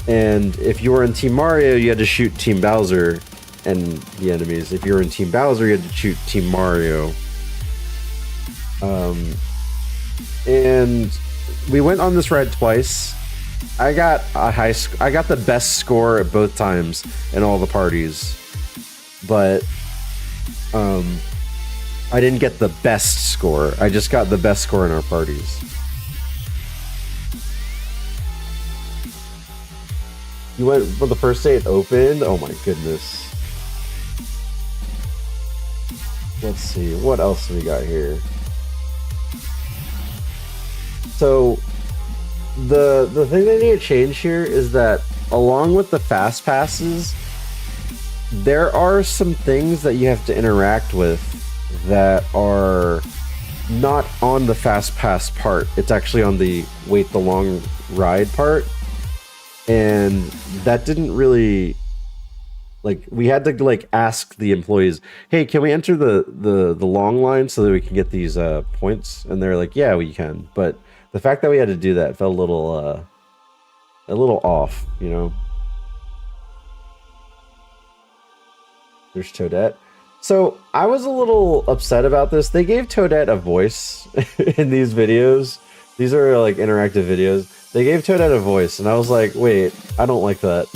Speaker 1: And if you were in Team Mario, you had to shoot Team Bowser and the enemies. If you were in Team Bowser, you had to shoot Team Mario. And we went on this ride twice. I got the best score at both times in all the parties, but I didn't get the best score. I just got the best score in our parties. You went for the first day it opened? Oh my goodness. Let's see, what else do we got here? So the thing they need to change here is that along with the fast passes, there are some things that you have to interact with that are not on the fast pass part. It's actually on the wait the long ride part. And that didn't really, like, we had to like ask the employees, hey, can we enter the long line so that we can get these points? And they're like, yeah, we can. But the fact that we had to do that felt a little off, you know. There's Toadette. So I was a little upset about this. They gave Toadette a voice in these videos. These are like interactive videos. They gave Toadette a voice, and I was like, wait, I don't like that.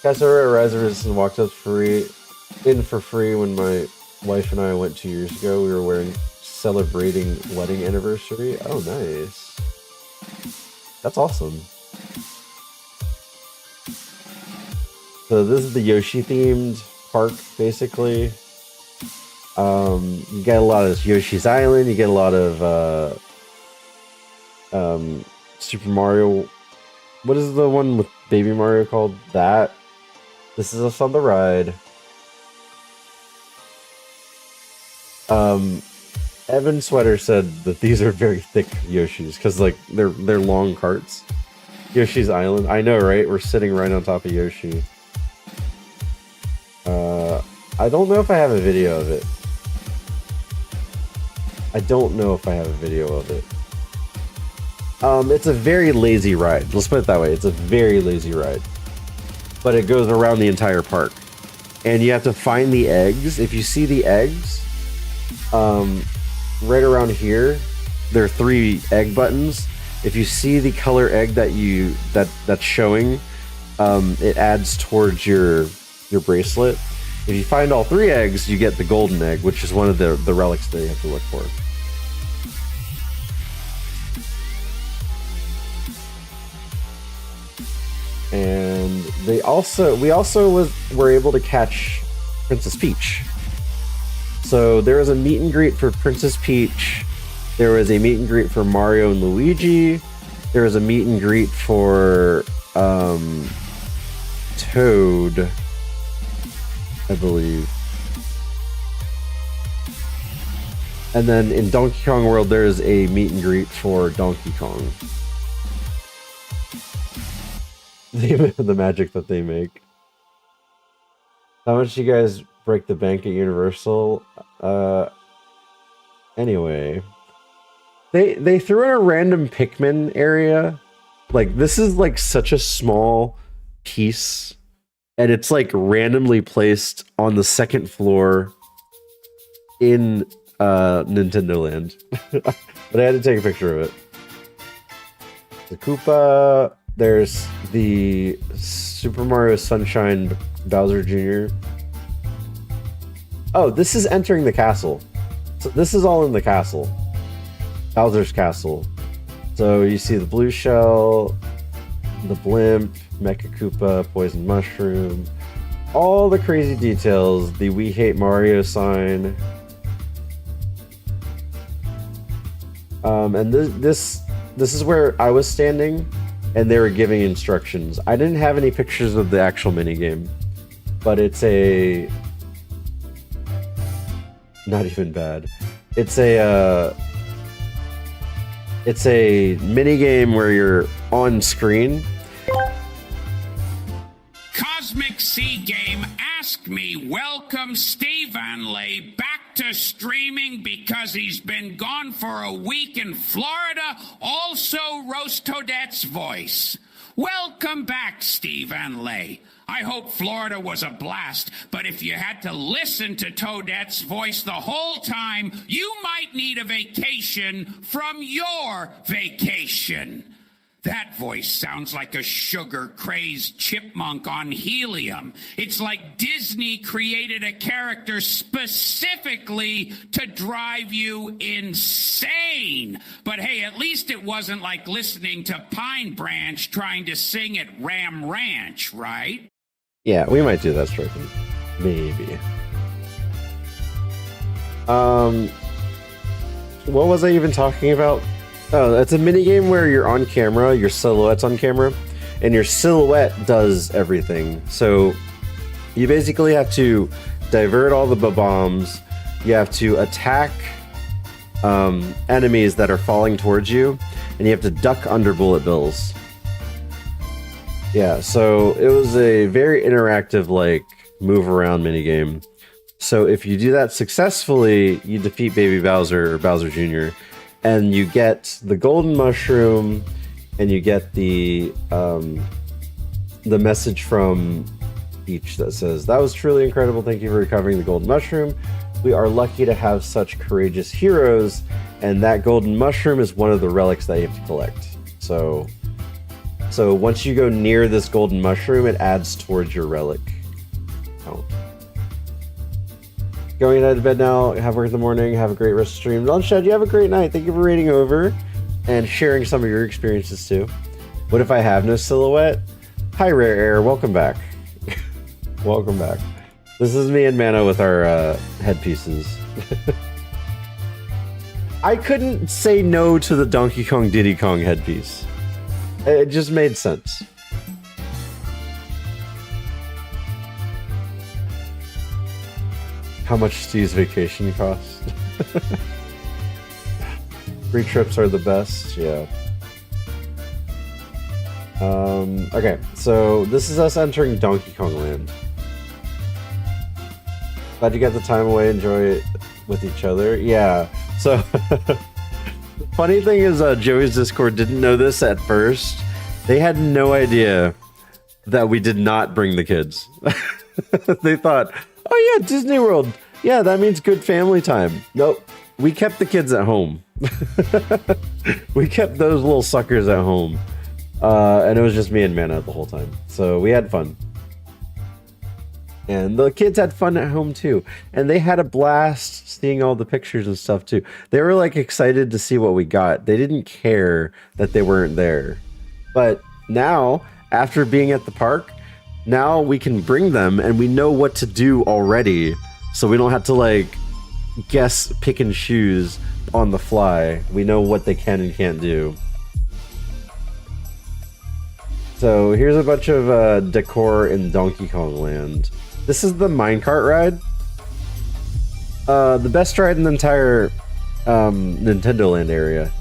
Speaker 1: Casper at Rise of Resistance walked us in for free when my wife and I went 2 years ago. We were celebrating wedding anniversary. Oh, nice. That's awesome. So this is the Yoshi themed park, basically. You get a lot of Yoshi's Island. You get a lot of Super Mario. What is the one with Baby Mario called? That. This is us on the ride. Evan Sweater said that these are very thick Yoshis because like they're long carts. Yoshi's Island. I know, right? We're sitting right on top of Yoshi. I don't know if I have a video of it. It's a very lazy ride. Let's put it that way. It's a very lazy ride. But it goes around the entire park. And you have to find the eggs. If you see the eggs, right around here, there are 3 egg buttons. If you see the color egg that's showing, it adds towards your bracelet. If you find all 3 eggs, you get the golden egg, which is one of the relics that you have to look for. And we also were able to catch Princess Peach. So there was a meet and greet for Princess Peach. There was a meet and greet for Mario and Luigi. There was a meet and greet for Toad, I believe. And then in Donkey Kong World, there's a meet and greet for Donkey Kong. the magic that they make. How much do you guys break the bank at Universal? Anyway, they threw in a random Pikmin area. Like, this is like such a small piece, and it's like randomly placed on the second floor in Nintendo Land. But I had to take a picture of it. The Koopa, there's the Super Mario Sunshine Bowser Jr. Oh, this is entering the castle. So this is all in the castle. Bowser's castle. So you see the blue shell, the blimp, Mecha Koopa, poison mushroom, all the crazy details, the We Hate Mario sign. And this is where I was standing, and they were giving instructions. I didn't have any pictures of the actual minigame, but it's a... not even bad. It's a minigame where you're on screen.
Speaker 3: Cosmic Sea Game asked me welcome Steve Anley back to streaming because he's been gone for a week in Florida. Also, Roast Toadette's voice. Welcome back, Steve Anley. I hope Florida was a blast, but if you had to listen to Toadette's voice the whole time, you might need a vacation from your vacation. That voice sounds like a sugar-crazed chipmunk on helium. It's like Disney created a character specifically to drive you insane. But hey, at least it wasn't like listening to Pine Branch trying to sing at Ram Ranch, right?
Speaker 1: Yeah, we might do that, Striking. Maybe. What was I even talking about? Oh, it's a minigame where you're on camera, your silhouette's on camera, and your silhouette does everything. So you basically have to divert all the bombs, you have to attack enemies that are falling towards you, and you have to duck under bullet bills. Yeah, so it was a very interactive, like, move around minigame. So if you do that successfully, you defeat Baby Bowser or Bowser Jr., and you get the golden mushroom, and you get the message from Peach that says, "That was truly incredible. Thank you for recovering the golden mushroom. We are lucky to have such courageous heroes." And that golden mushroom is one of the relics that you have to collect. So once you go near this golden mushroom, it adds towards your relic count. Going to bed now, have work in the morning, have a great rest of the stream. Lunchshed, you have a great night. Thank you for raiding over and sharing some of your experiences too. What if I have no silhouette? Hi, Rare Air, welcome back. Welcome back. This is me and Mana with our headpieces. I couldn't say no to the Donkey Kong Diddy Kong headpiece. It just made sense. How much Steve's vacation cost? Free trips are the best, yeah. Okay, so this is us entering Donkey Kong Land. Glad you got the time away, enjoy it with each other. Yeah, so funny thing is Joey's Discord didn't know this at first. They had no idea that we did not bring the kids. They thought, oh yeah, Disney World. Yeah, that means good family time. Nope. We kept the kids at home. We kept those little suckers at home. And it was just me and Mana the whole time. So we had fun. And the kids had fun at home too. And they had a blast seeing all the pictures and stuff too. They were like excited to see what we got. They didn't care that they weren't there. But now, after being at the park, now we can bring them and we know what to do already. So we don't have to like guess, pick and choose on the fly. We know what they can and can't do. So here's a bunch of decor in Donkey Kong Land. This is the minecart ride. The best ride in the entire Nintendo Land area.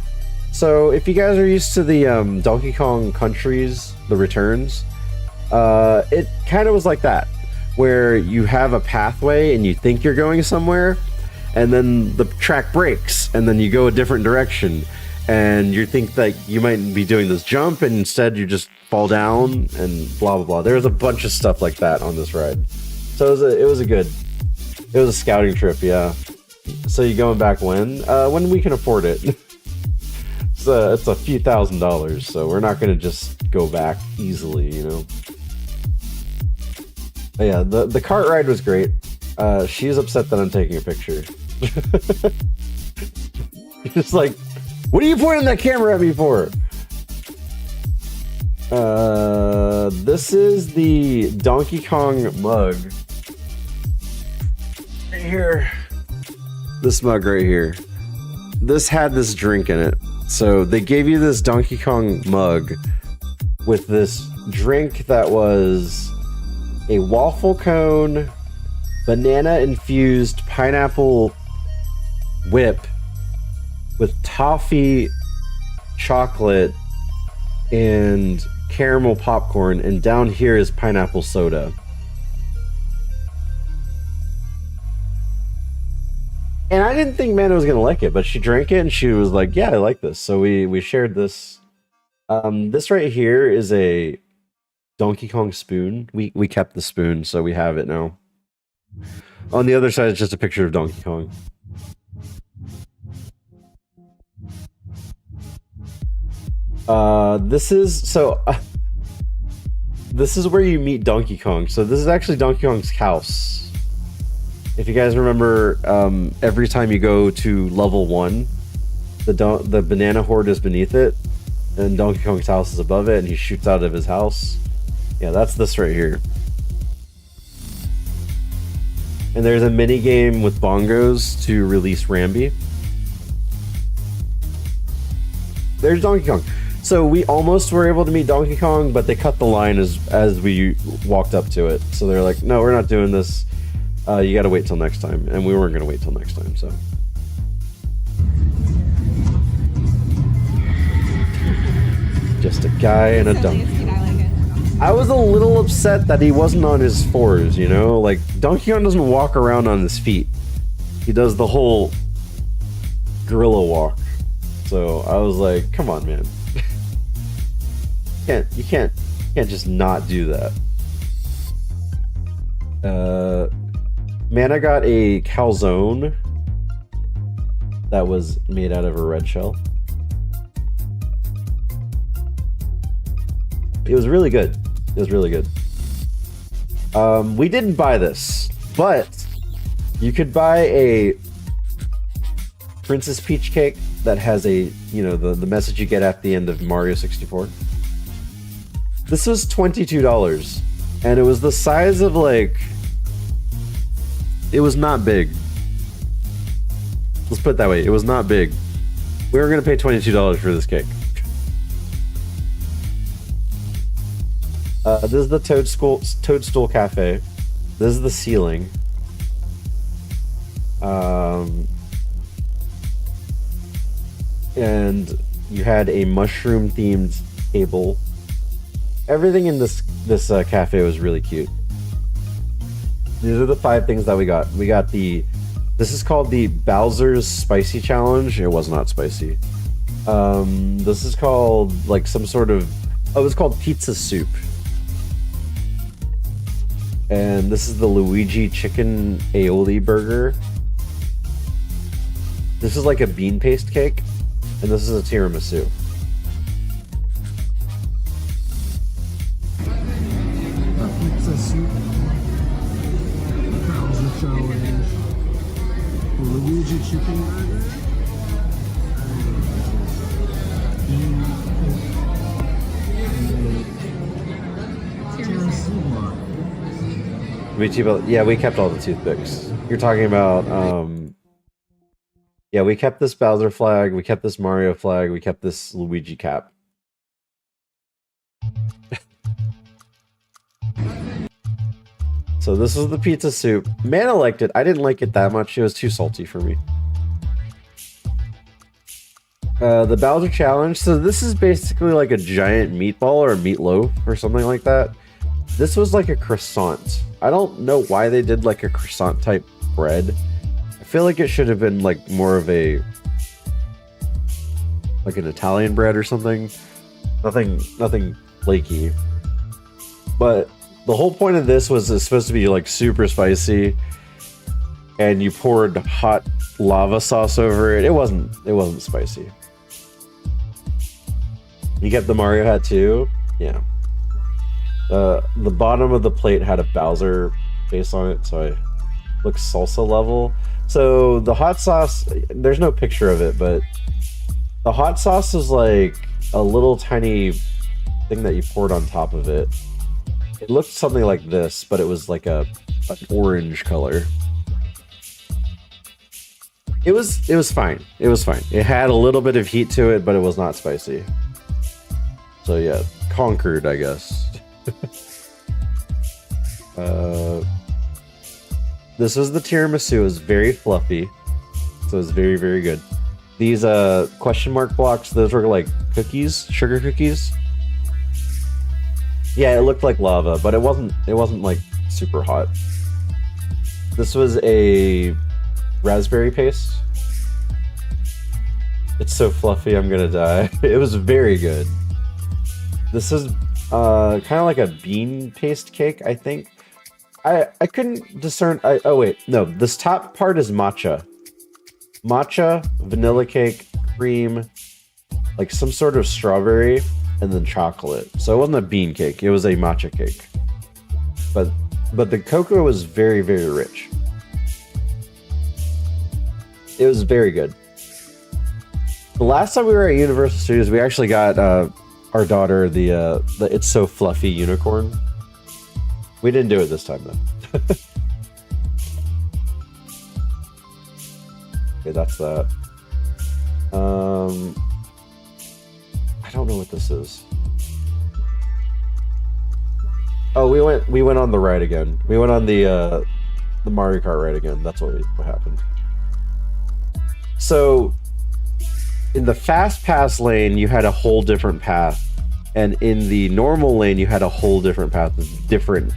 Speaker 1: So if you guys are used to the Donkey Kong Countries, the returns, It kind of was like that, where you have a pathway and you think you're going somewhere, and then the track breaks, and then you go a different direction, and you think that you might be doing this jump, and instead you just fall down, and blah blah blah. There was a bunch of stuff like that on this ride, so it was a scouting trip, yeah. So you going back when we can afford it. It's a few $1,000s, so we're not gonna just go back easily, you know. But yeah, the cart ride was great. She's upset that I'm taking a picture. Just like, what are you pointing that camera at me for? This is the Donkey Kong mug. Right here. This mug right here. This had this drink in it. So they gave you this Donkey Kong mug with this drink that was a waffle cone, banana infused pineapple whip with toffee, chocolate, and caramel popcorn, and down here is pineapple soda. And I didn't think Mana was gonna like it, but she drank it and she was like, "Yeah, I like this." So we shared this. This right here is a Donkey Kong spoon. We kept the spoon, so we have it now. On the other side, it's just a picture of Donkey Kong. This is where you meet Donkey Kong. So this is actually Donkey Kong's house. If you guys remember, every time you go to level 1, the banana horde is beneath it, and Donkey Kong's house is above it, and he shoots out of his house. Yeah, that's this right here. And there's a mini game with bongos to release Rambi. There's Donkey Kong. So we almost were able to meet Donkey Kong, but they cut the line as we walked up to it. So they're like, "No, we're not doing this. You gotta wait till next time." And we weren't gonna wait till next time, so. Just a guy and a donkey. I was a little upset that he wasn't on his fours, you know? Like, Donkey Kong doesn't walk around on his feet. He does the whole gorilla walk. So I was like, come on, man. You can't just not do that. Mana got a calzone that was made out of a red shell. It was really good. It was really good. We didn't buy this, but you could buy a Princess Peach cake that has a, you know, the message you get at the end of Mario 64. This was $22, and it was the size of, like, it was not big. Let's put it that way. It was not big. We were going to pay $22 for this cake. This is the Toadstool Cafe. This is the ceiling. And you had a mushroom-themed table. Everything in this cafe was really cute. These are the 5 things that we got. We got this is called the Bowser's Spicy Challenge. It was not spicy. This is called like some sort of, oh, it's called pizza soup. And this is the Luigi Chicken Aioli Burger. This is like a bean paste cake. And this is a tiramisu.
Speaker 4: Pizza soup, Bowser Challenge, Luigi Chicken Burger,
Speaker 1: Yeah, we kept all the toothpicks. You're talking about, yeah, we kept this Bowser flag, we kept this Mario flag, we kept this Luigi cap. So this is the pizza soup. Mana liked it. I didn't like it that much. It was too salty for me. The Bowser Challenge. So this is basically like a giant meatball or a meatloaf or something like that. This was like a croissant. I don't know why they did like a croissant type bread. I feel like it should have been like more of a like an Italian bread or something. Nothing flaky. But the whole point of this was it's supposed to be like super spicy, and you poured hot lava sauce over it. It wasn't spicy. You get the Mario hat too? Yeah. The bottom of the plate had a Bowser face on it, so it looks salsa level. So the hot sauce, there's no picture of it, but the hot sauce is like a little tiny thing that you poured on top of it. It looked something like this, but it was like an orange color. It was fine. It was fine. It had a little bit of heat to it, but it was not spicy. So yeah, conquered, I guess. This was the tiramisu. It was very fluffy, so it was very, very good. These question mark blocks, those were like cookies, sugar cookies. Yeah, it looked like lava, but it wasn't like super hot. This was a raspberry paste. It's so fluffy, I'm gonna die. It was very good. This is kind of like a bean paste cake, I think. I couldn't discern. Oh wait, no. This top part is matcha. Matcha, vanilla cake, cream, like some sort of strawberry, and then chocolate. So it wasn't a bean cake. It was a matcha cake. But the cocoa was very, very rich. It was very good. The last time we were at Universal Studios, we actually got our daughter the It's So Fluffy unicorn. We didn't do it this time though. Okay, that's that. I don't know what this is. Oh, we went on the ride again. We went on the Mario Kart ride again. That's what happened. So in the fast pass lane, you had a whole different path, and in the normal lane, you had a whole different path with different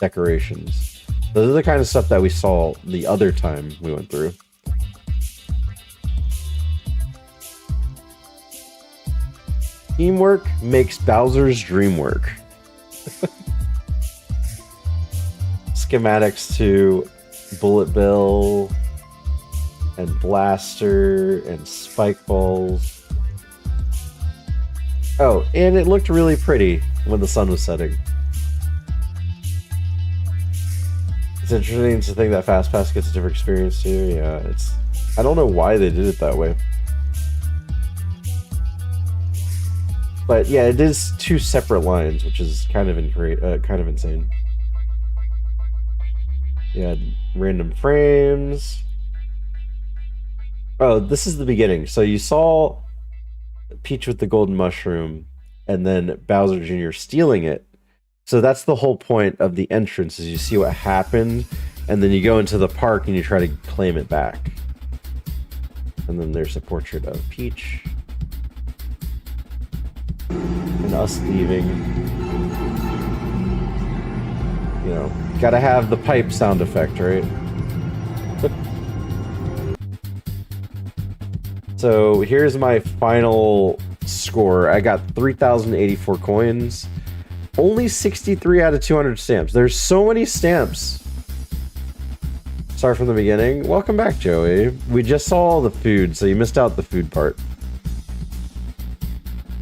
Speaker 1: decorations. Those are the kind of stuff that we saw the other time we went through. Teamwork makes Bowser's dream work. Schematics to Bullet Bill and Blaster and Spike Balls. Oh, and it looked really pretty when the sun was setting. It's interesting to think that Fast Pass gets a different experience too. Yeah, I don't know why they did it that way. But yeah, it is two separate lines, which is kind of insane. Yeah, random frames. Oh, this is the beginning. So you saw Peach with the golden mushroom, and then Bowser Jr. stealing it. So that's the whole point of the entrance, is you see what happened, and then you go into the park and you try to claim it back. And then there's a portrait of Peach. And us leaving. You know, gotta have the pipe sound effect, right? So here's my final score. I got 3,084 coins. Only 63 out of 200 stamps. There's so many stamps. Sorry from the beginning. Welcome back, Joey. We just saw all the food, so you missed out the food part.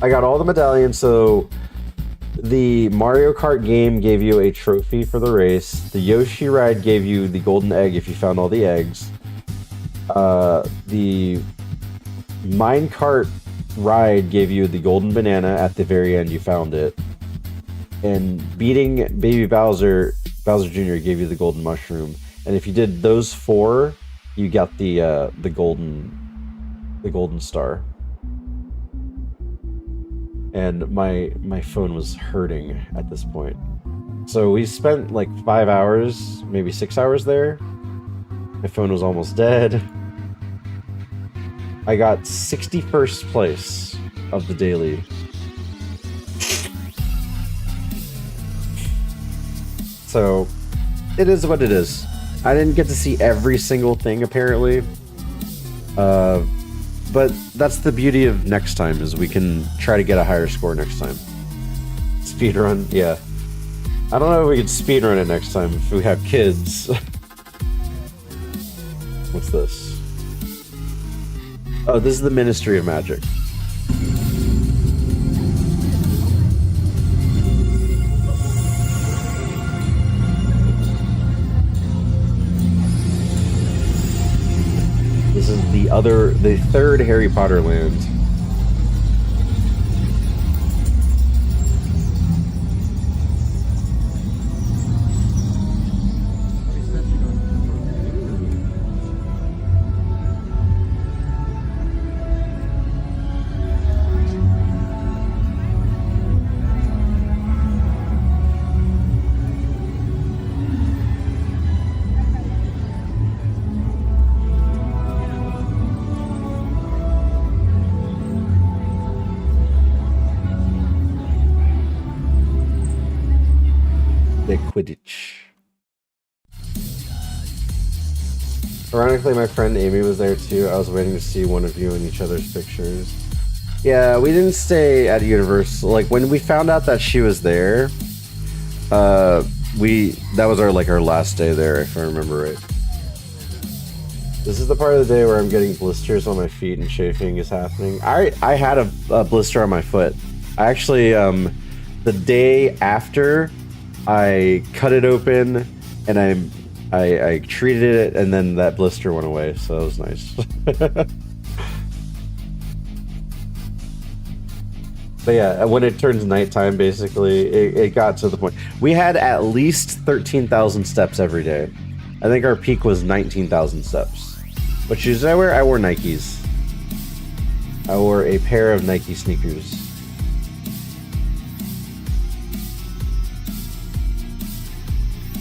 Speaker 1: I got all the medallions, so the Mario Kart game gave you a trophy for the race. The Yoshi ride gave you the golden egg if you found all the eggs. The minecart ride gave you the golden banana at the very end. You found it. And beating Baby Bowser Jr. gave you the golden mushroom. And if you did those four, you got the golden star. And my phone was hurting at this point. So we spent like 5 hours, maybe 6 hours there. My phone was almost dead. I got 61st place of the daily. So it is what it is. I didn't get to see every single thing apparently. But that's the beauty of next time, is we can try to get a higher score next time. Speedrun, yeah. I don't know if we could speedrun it next time if we have kids. What's this? Oh, this is the Ministry of Magic. This is the third Harry Potter land. Quidditch. Ironically, my friend Amy was there too. I was waiting to see one of you in each other's pictures. Yeah, we didn't stay at Universal. Like when we found out that she was there, that was our last day there, if I remember right. This is the part of the day where I'm getting blisters on my feet and chafing is happening. I had a blister on my foot. I actually the day after I cut it open and I treated it, and then that blister went away, so that was nice. But yeah, when it turns nighttime, basically, it got to the point. We had at least 13,000 steps every day. I think our peak was 19,000 steps. What shoes did I wear? I wore Nikes. I wore a pair of Nike sneakers.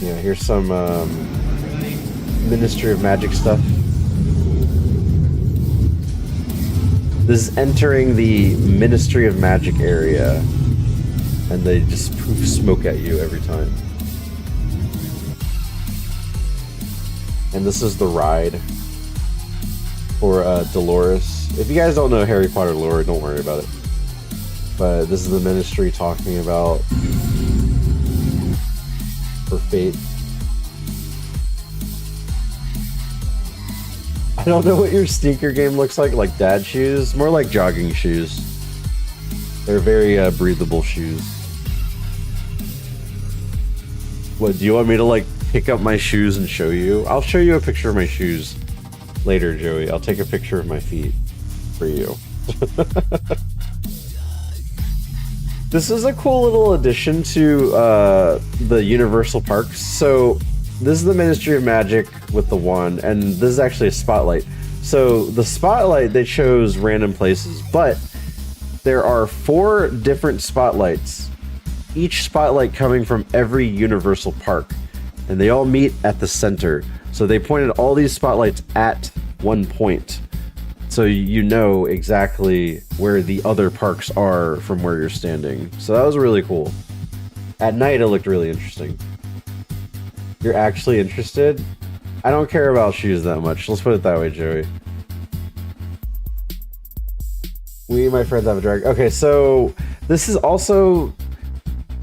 Speaker 1: Yeah, here's some Ministry of Magic stuff. This is entering the Ministry of Magic area, and they just poof smoke at you every time. And this is the ride for Dolores. If you guys don't know Harry Potter lore, don't worry about it. But this is the Ministry talking about her fate. I don't know what your sneaker game looks like dad shoes? More like jogging shoes. They're very breathable shoes. What, do you want me to like pick up my shoes and show you? I'll show you a picture of my shoes later, Joey. I'll take a picture of my feet for you. This is a cool little addition to the Universal Parks. So this is the Ministry of Magic with the wand, and this is actually a spotlight. So the spotlight, they chose random places, but there are 4 different spotlights, each spotlight coming from every Universal Park, and they all meet at the center. So they pointed all these spotlights at one point, so you know exactly where the other parks are from where you're standing. So that was really cool. At night, it looked really interesting. You're actually interested? I don't care about shoes that much. Let's put it that way, Joey. We, my friends, have a drag. Okay, so this is also...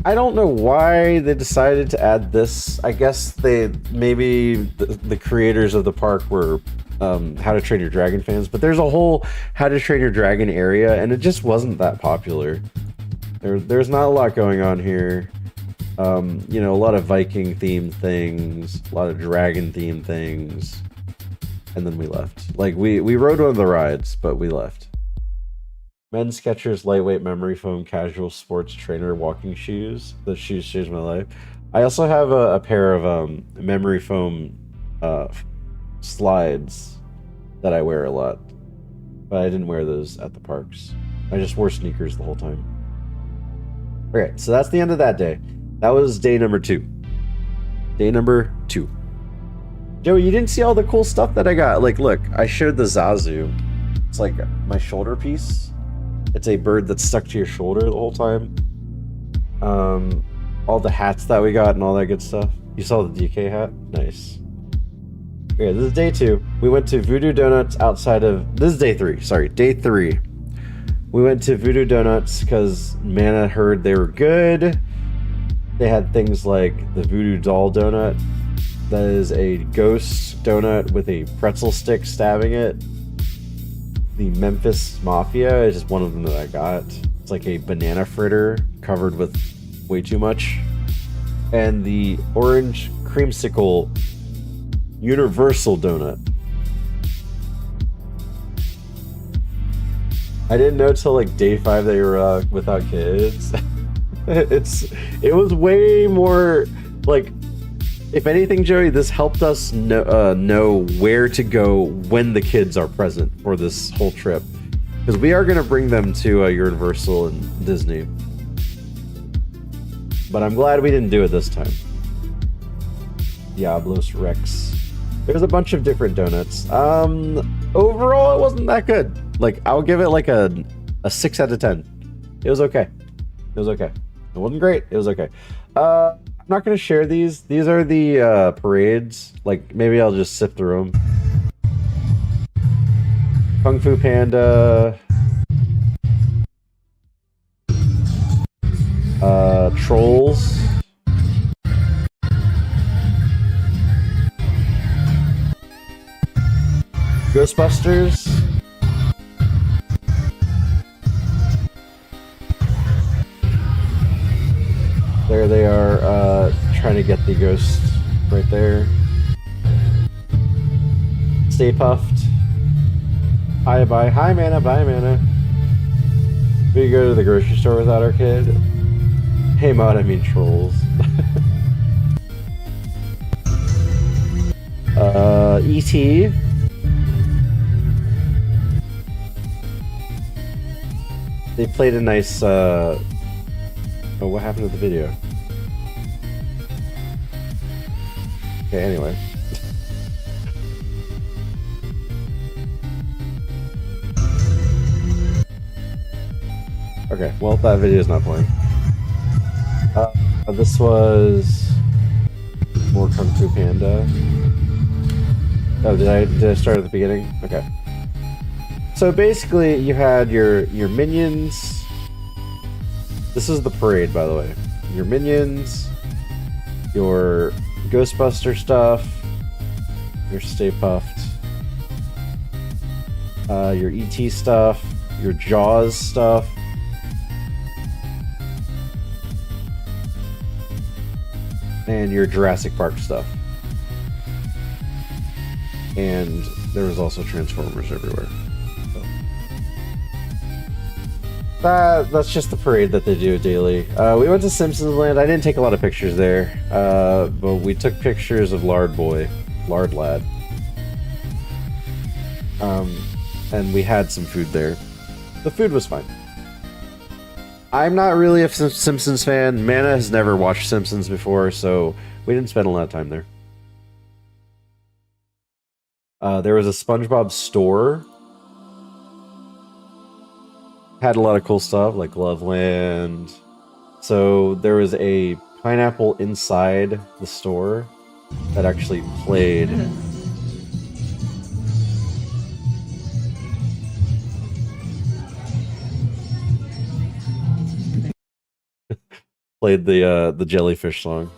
Speaker 1: I don't know why they decided to add this. I guess maybe the creators of the park were How to Train Your Dragon fans, but there's a whole How to Train Your Dragon area, and it just wasn't that popular. There's not a lot going on here. You know, a lot of Viking themed things, a lot of dragon themed things, and then we left. Like we rode one of the rides, but we left. Men's Skechers lightweight memory foam casual sports trainer walking shoes. Those shoes changed my life. I also have a pair of memory foam slides that I wear a lot, but I didn't wear those at the parks. I just wore sneakers the whole time. Okay, so that's the end of that day. That was day number 2. Day number 2. Joey, you didn't see all the cool stuff that I got. Like, look, I showed the Zazu. It's like my shoulder piece. It's a bird that's stuck to your shoulder the whole time. All the hats that we got and all that good stuff. You saw the DK hat? Nice. Okay, this is day 2. We went to Voodoo Donuts outside of... This is day 3. Sorry, day 3. We went to Voodoo Donuts because Mana heard they were good. They had things like the Voodoo Doll Donut. That is a ghost donut with a pretzel stick stabbing it. The Memphis Mafia is just one of them that I got. It's like a banana fritter covered with way too much. And the orange creamsicle universal donut. I didn't know till like day 5 that you were without kids. It was way more like, if anything, Joey, this helped us know where to go when the kids are present for this whole trip, because we are going to bring them to Universal and Disney. But I'm glad we didn't do it this time. Diablos Rex. There's a bunch of different donuts. Overall, it wasn't that good. Like, I'll give it like a 6 out of 10. It was okay. It was okay. It wasn't great. It was okay. I'm not going to share these. These are the parades. Like, maybe I'll just sift through them. Kung Fu Panda. Trolls. Ghostbusters. There they are, trying to get the ghost right there. Stay Puffed. Hi, bye. Hi, Mana. Bye, Mana. We go to the grocery store without our kid. Hey, Mod, I mean trolls. E.T. They played a nice, oh, what happened to the video? Okay, anyway. Okay, well, that video is not playing. This was more Kung Fu Panda. Oh, did I start at the beginning? Okay. So basically, you had your minions. This is the parade, by the way. Your minions, your Ghostbuster stuff, your Stay Puffed, your ET stuff, your Jaws stuff, and your Jurassic Park stuff. And there was also Transformers everywhere. That's just the parade that they do daily. We went to Simpsons Land. I didn't take a lot of pictures there, but we took pictures of Lard Lad. And we had some food there. The food was fine. I'm not really a Simpsons fan. Mana has never watched Simpsons before, so we didn't spend a lot of time there. There was a SpongeBob store. Had a lot of cool stuff, like Loveland. So there was a pineapple inside the store that actually played. Played the jellyfish song.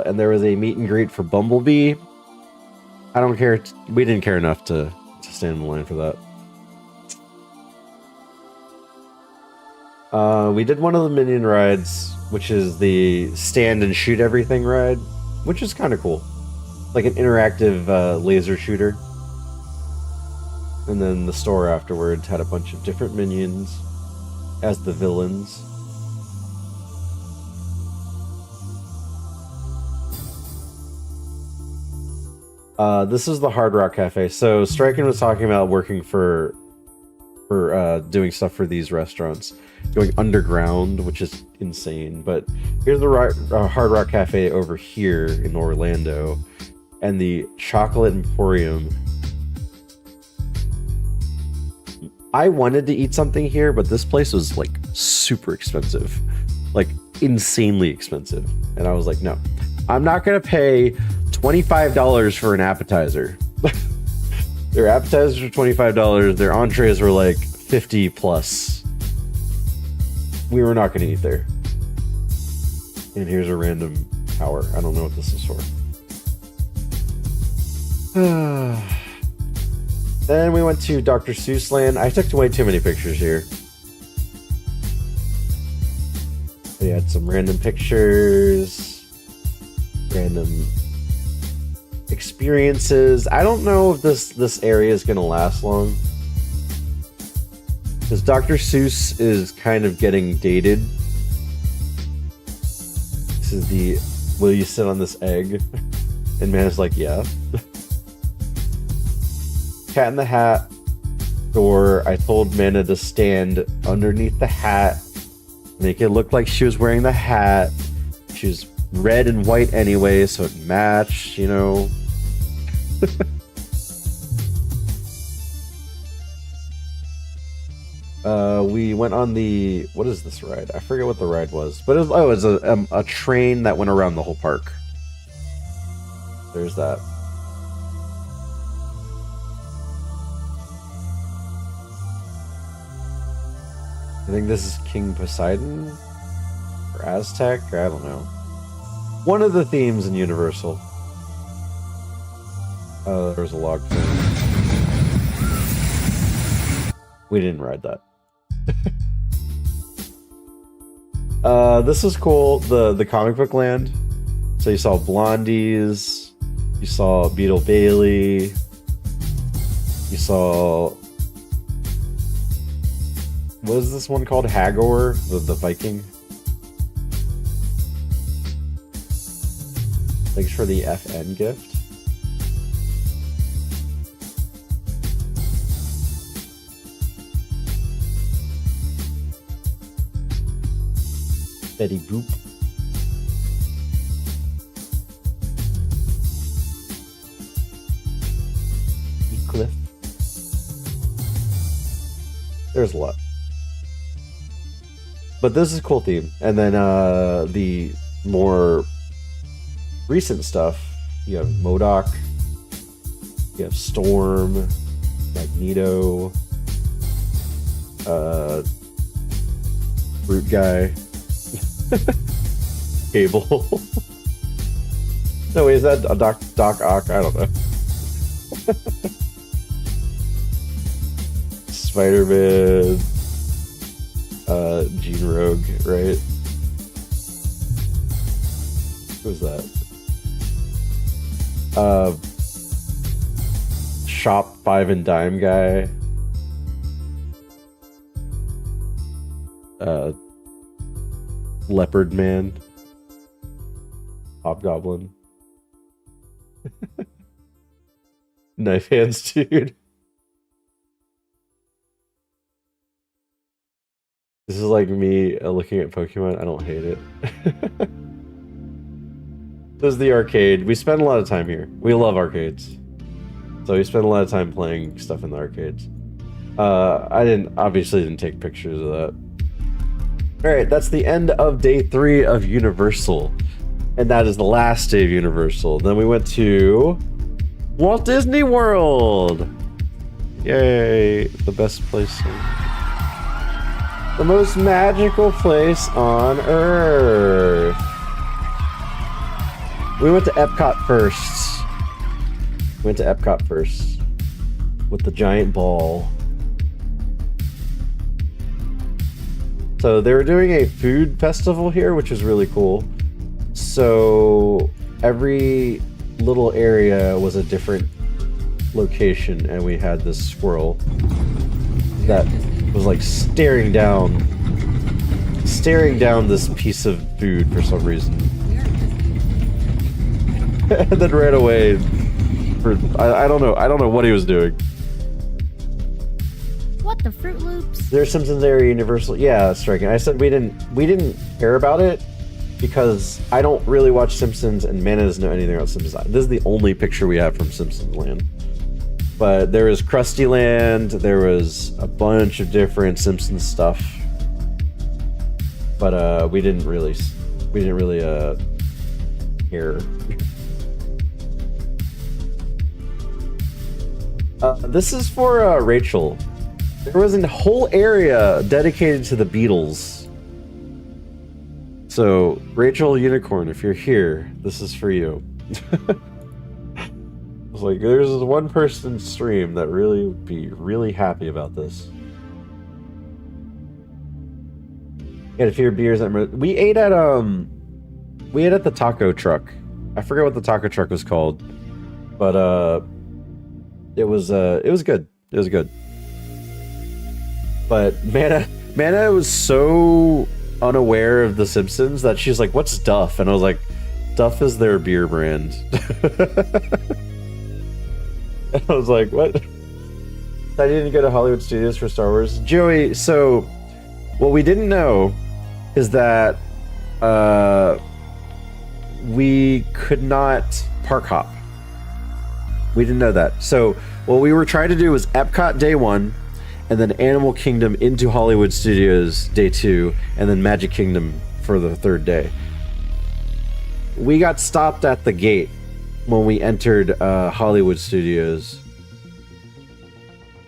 Speaker 1: And there was a meet and greet for Bumblebee. I don't care. We didn't care enough to stand in the line for that. We did one of the Minion rides, which is the stand and shoot everything ride, which is kind of cool. Like an interactive laser shooter. And then the store afterwards had a bunch of different minions as the villains. This is the Hard Rock Cafe. So Striken was talking about working for doing stuff for these restaurants, going underground, which is insane. But here's the Hard Rock Cafe over here in Orlando, and the Chocolate Emporium. I wanted to eat something here, but this place was like super expensive, like insanely expensive. And I was like, no, I'm not gonna pay $25 for an appetizer. Their appetizers were $25. Their entrees were like 50 plus. We were not gonna eat there. And here's a random tower. I don't know what this is for. Then we went to Dr. Seuss Land. I took way too many pictures here. We had some random pictures, random experiences. I don't know if this area is going to last long, because Dr. Seuss is kind of getting dated. This is the, will you sit on this egg? And man is like, yeah. Cat in the Hat door. I told Mana to stand underneath the hat, make it look like she was wearing the hat. She was red and white anyway, so it matched, you know. We went on the, what is this ride? I forget what the ride was, but it was a train that went around the whole park. There's that. I think this is King Poseidon or Aztec, or I don't know. One of the themes in Universal. There's a log thing. We didn't ride that. This is cool. The comic book land. So you saw Blondies. You saw Beetle Bailey. You saw, what is this one called? Hagor, the Viking. Thanks for the FN gift. Betty Boop. Cliff. There's a lot. But this is a cool theme. And then the more recent stuff, you have MODOK, you have Storm, Magneto, Brute Guy, Cable. No, wait, is that a Doc Ock? I don't know. Spider-Man, Gene Rogue, right? Who's that? Shop 5 and Dime guy. Leopard Man. Hobgoblin. Knife Hands dude. This is like me looking at Pokemon. I don't hate it. This is the arcade. We spend a lot of time here. We love arcades. So we spend a lot of time playing stuff in the arcades. I obviously didn't take pictures of that. Alright, that's the end of day 3 of Universal. And that is the last day of Universal. Then we went to Walt Disney World! Yay, the best place. The most magical place on Earth. We went to Epcot first. With the giant ball. So they were doing a food festival here, which is really cool. So every little area was a different location, and we had this squirrel that was like staring down this piece of food for some reason. And then ran away for I don't know what he was doing.
Speaker 2: What the Fruit Loops?
Speaker 1: There's Simpsons area Universal. Yeah, striking. I said we didn't care about it because I don't really watch Simpsons and Mana doesn't know anything about Simpsons. This is the only picture we have from Simpsons Land. But there was Krusty Land, there was a bunch of different Simpsons stuff. but we didn't really care. This is for Rachel. There was a whole area dedicated to the Beatles. So, Rachel Unicorn, if you're here, this is for you. It's like, there's one person stream that really would be really happy about this. Get a few beers. We ate at the taco truck. I forget what the taco truck was called, but it was good. It was good. But Mana was so unaware of The Simpsons that she's like, "What's Duff?" And I was like, "Duff is their beer brand." And I was like, "What?" I didn't go to Hollywood Studios for Star Wars. Joey, so what we didn't know is that we could not park hop. We didn't know that. So what we were trying to do was Epcot day 1, and then Animal Kingdom into Hollywood Studios day 2, and then Magic Kingdom for the 3rd day. We got stopped at the gate when we entered Hollywood Studios,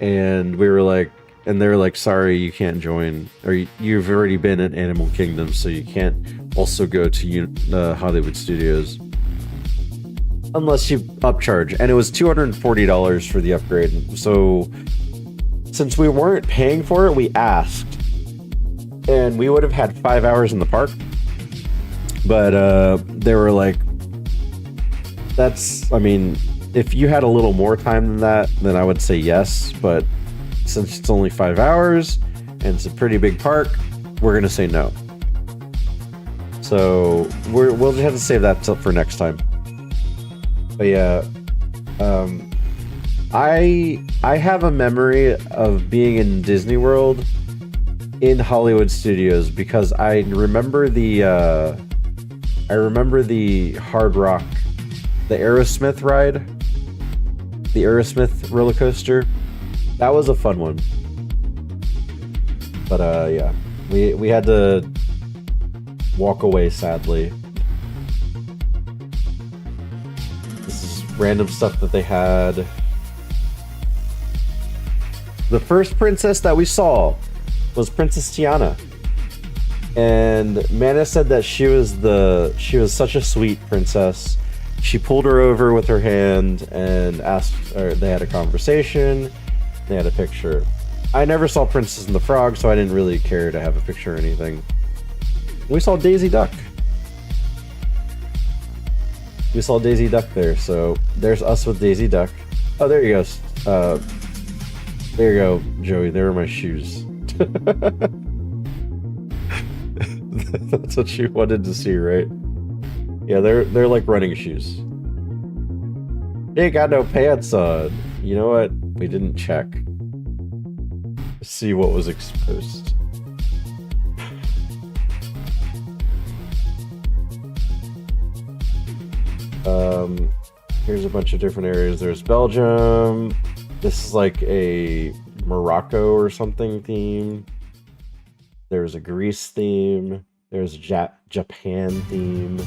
Speaker 1: and we were like, and they were like, "Sorry, you can't join, or you've already been at Animal Kingdom, so you can't also go to Hollywood Studios unless you upcharge." And it was $240 for the upgrade. So since we weren't paying for it, we asked, and we would have had 5 hours in the park. But they were like, "That's, I mean, if you had a little more time than that, then I would say yes. But since it's only 5 hours and it's a pretty big park, we're gonna say no." So we'll just have to save that for next time. But yeah, I have a memory of being in Disney World in Hollywood Studios because I remember the Hard Rock, the Aerosmith ride, the Aerosmith roller coaster. That was a fun one. But yeah, we had to walk away, sadly. This is random stuff that they had. The first princess that we saw was Princess Tiana. And Mana said that she was such a sweet princess. She pulled her over with her hand and they had a conversation. They had a picture. I never saw Princess and the Frog, so I didn't really care to have a picture or anything. We saw Daisy Duck. We saw Daisy Duck there, so there's us with Daisy Duck. Oh, there you go. There you go, Joey. There are my shoes. That's what you wanted to see, right? Yeah, they're like running shoes. They ain't got no pants on. You know what? We didn't check. See what was exposed. Here's a bunch of different areas. There's Belgium. This is like a Morocco or something theme. There's a Greece theme. There's a Japan theme.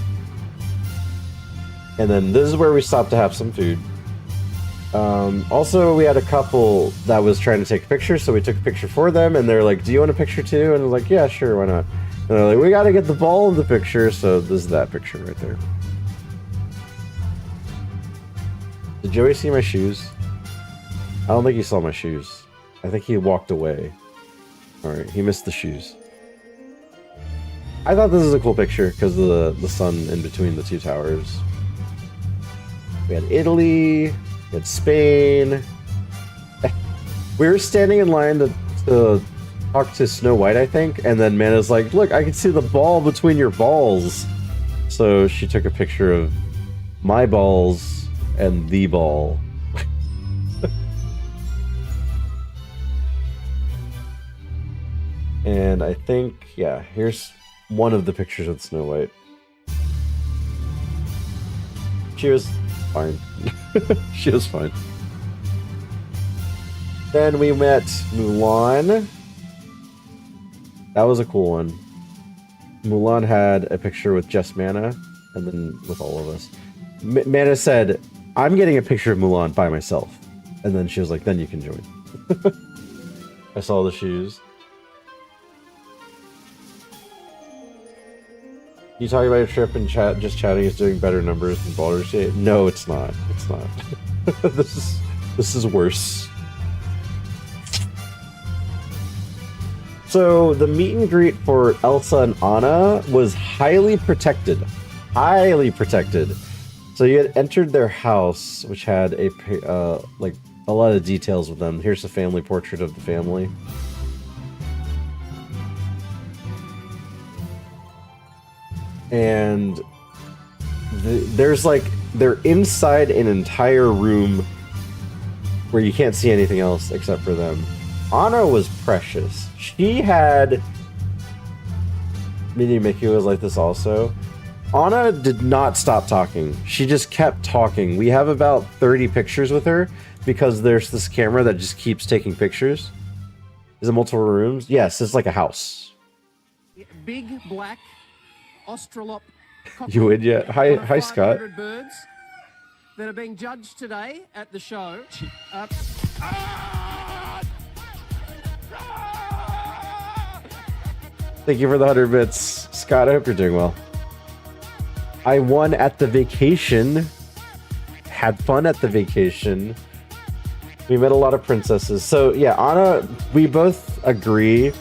Speaker 1: And then this is where we stopped to have some food. Also, we had a couple that was trying to take a picture, so we took a picture for them, and they're like, "Do you want a picture too?" And I was like, "Yeah, sure, why not?" And they're like, "We gotta get the ball in the picture," so this is that picture right there. Did Joey see my shoes? I don't think he saw my shoes. I think he walked away. Alright, he missed the shoes. I thought this was a cool picture because of the sun in between the two towers. We had Italy, we had Spain. We were standing in line to talk to Snow White, I think, and then Mana's like, "Look, I can see the ball between your balls." So she took a picture of my balls and the ball. And I think, yeah, here's one of the pictures with Snow White. She was fine. She was fine. Then we met Mulan. That was a cool one. Mulan had a picture with just Mana, and then with all of us. Mana said, "I'm getting a picture of Mulan by myself," and then she was like, "Then you can join." I saw the shoes. You talking about your trip and just chatting is doing better numbers than Baldur's Gate? No, it's not. It's not. This is worse. So the meet and greet for Elsa and Anna was highly protected. Highly protected. So you had entered their house, which had a like a lot of details with them. Here's a family portrait of the family. And there's like, they're inside an entire room where you can't see anything else except for them. Anna was precious. She had... Minnie Mickey was like this also. Anna did not stop talking. She just kept talking. We have about 30 pictures with her because there's this camera that just keeps taking pictures. Is it multiple rooms? Yes, it's like a house.
Speaker 5: Big black Australop.
Speaker 1: You would yet? Hi, Scott.
Speaker 5: Birds that are being judged today at the show.
Speaker 1: Thank you for the 100 bits, Scott. I hope you're doing well. I won at the vacation. Had fun at the vacation. We met a lot of princesses. So yeah, Anna. We both agree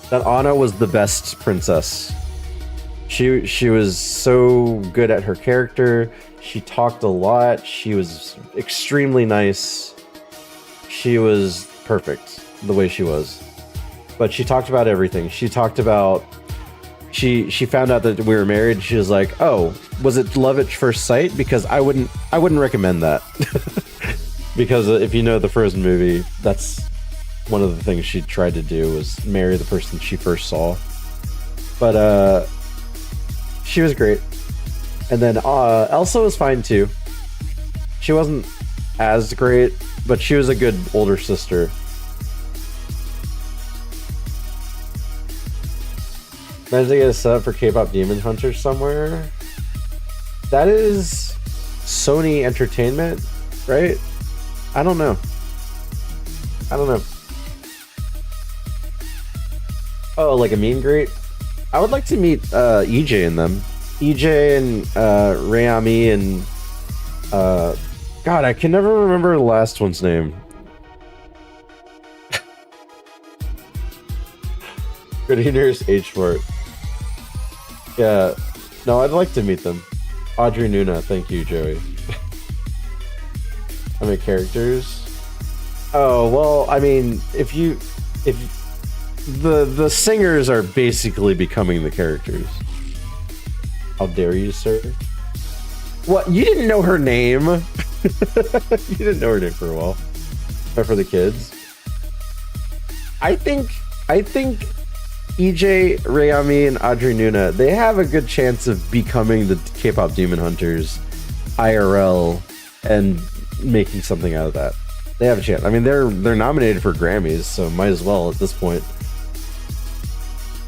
Speaker 1: that Anna was the best princess. She was so good at her character. She talked a lot. She was extremely nice. She was perfect the way she was. But she talked about everything. She talked about... She found out that we were married. She was like, "Oh, was it love at first sight?" Because I wouldn't recommend that. Because if you know the Frozen movie, that's one of the things she tried to do was marry the person she first saw. But she was great. And then Elsa was fine too. She wasn't as great, but she was a good older sister. Imagine to get a set up for K-pop Demon Hunters somewhere. That is Sony Entertainment, right? I don't know. Oh, like a meet and greet? I would like to meet EJ and them. EJ and Rayami and God, I can never remember the last one's name. Good eaters, H-Fort. Yeah, no, I'd like to meet them. Audrey Nuna, thank you, Joey. How many characters? Oh, well, I mean, if the singers are basically becoming the characters. How dare you, sir? What? You didn't know her name? You didn't know her name for a while. But for the kids. I think EJ, Rayami, and Audrey Nuna, they have a good chance of becoming the K-pop Demon Hunters IRL and making something out of that. They have a chance. I mean, they're nominated for Grammys, so might as well at this point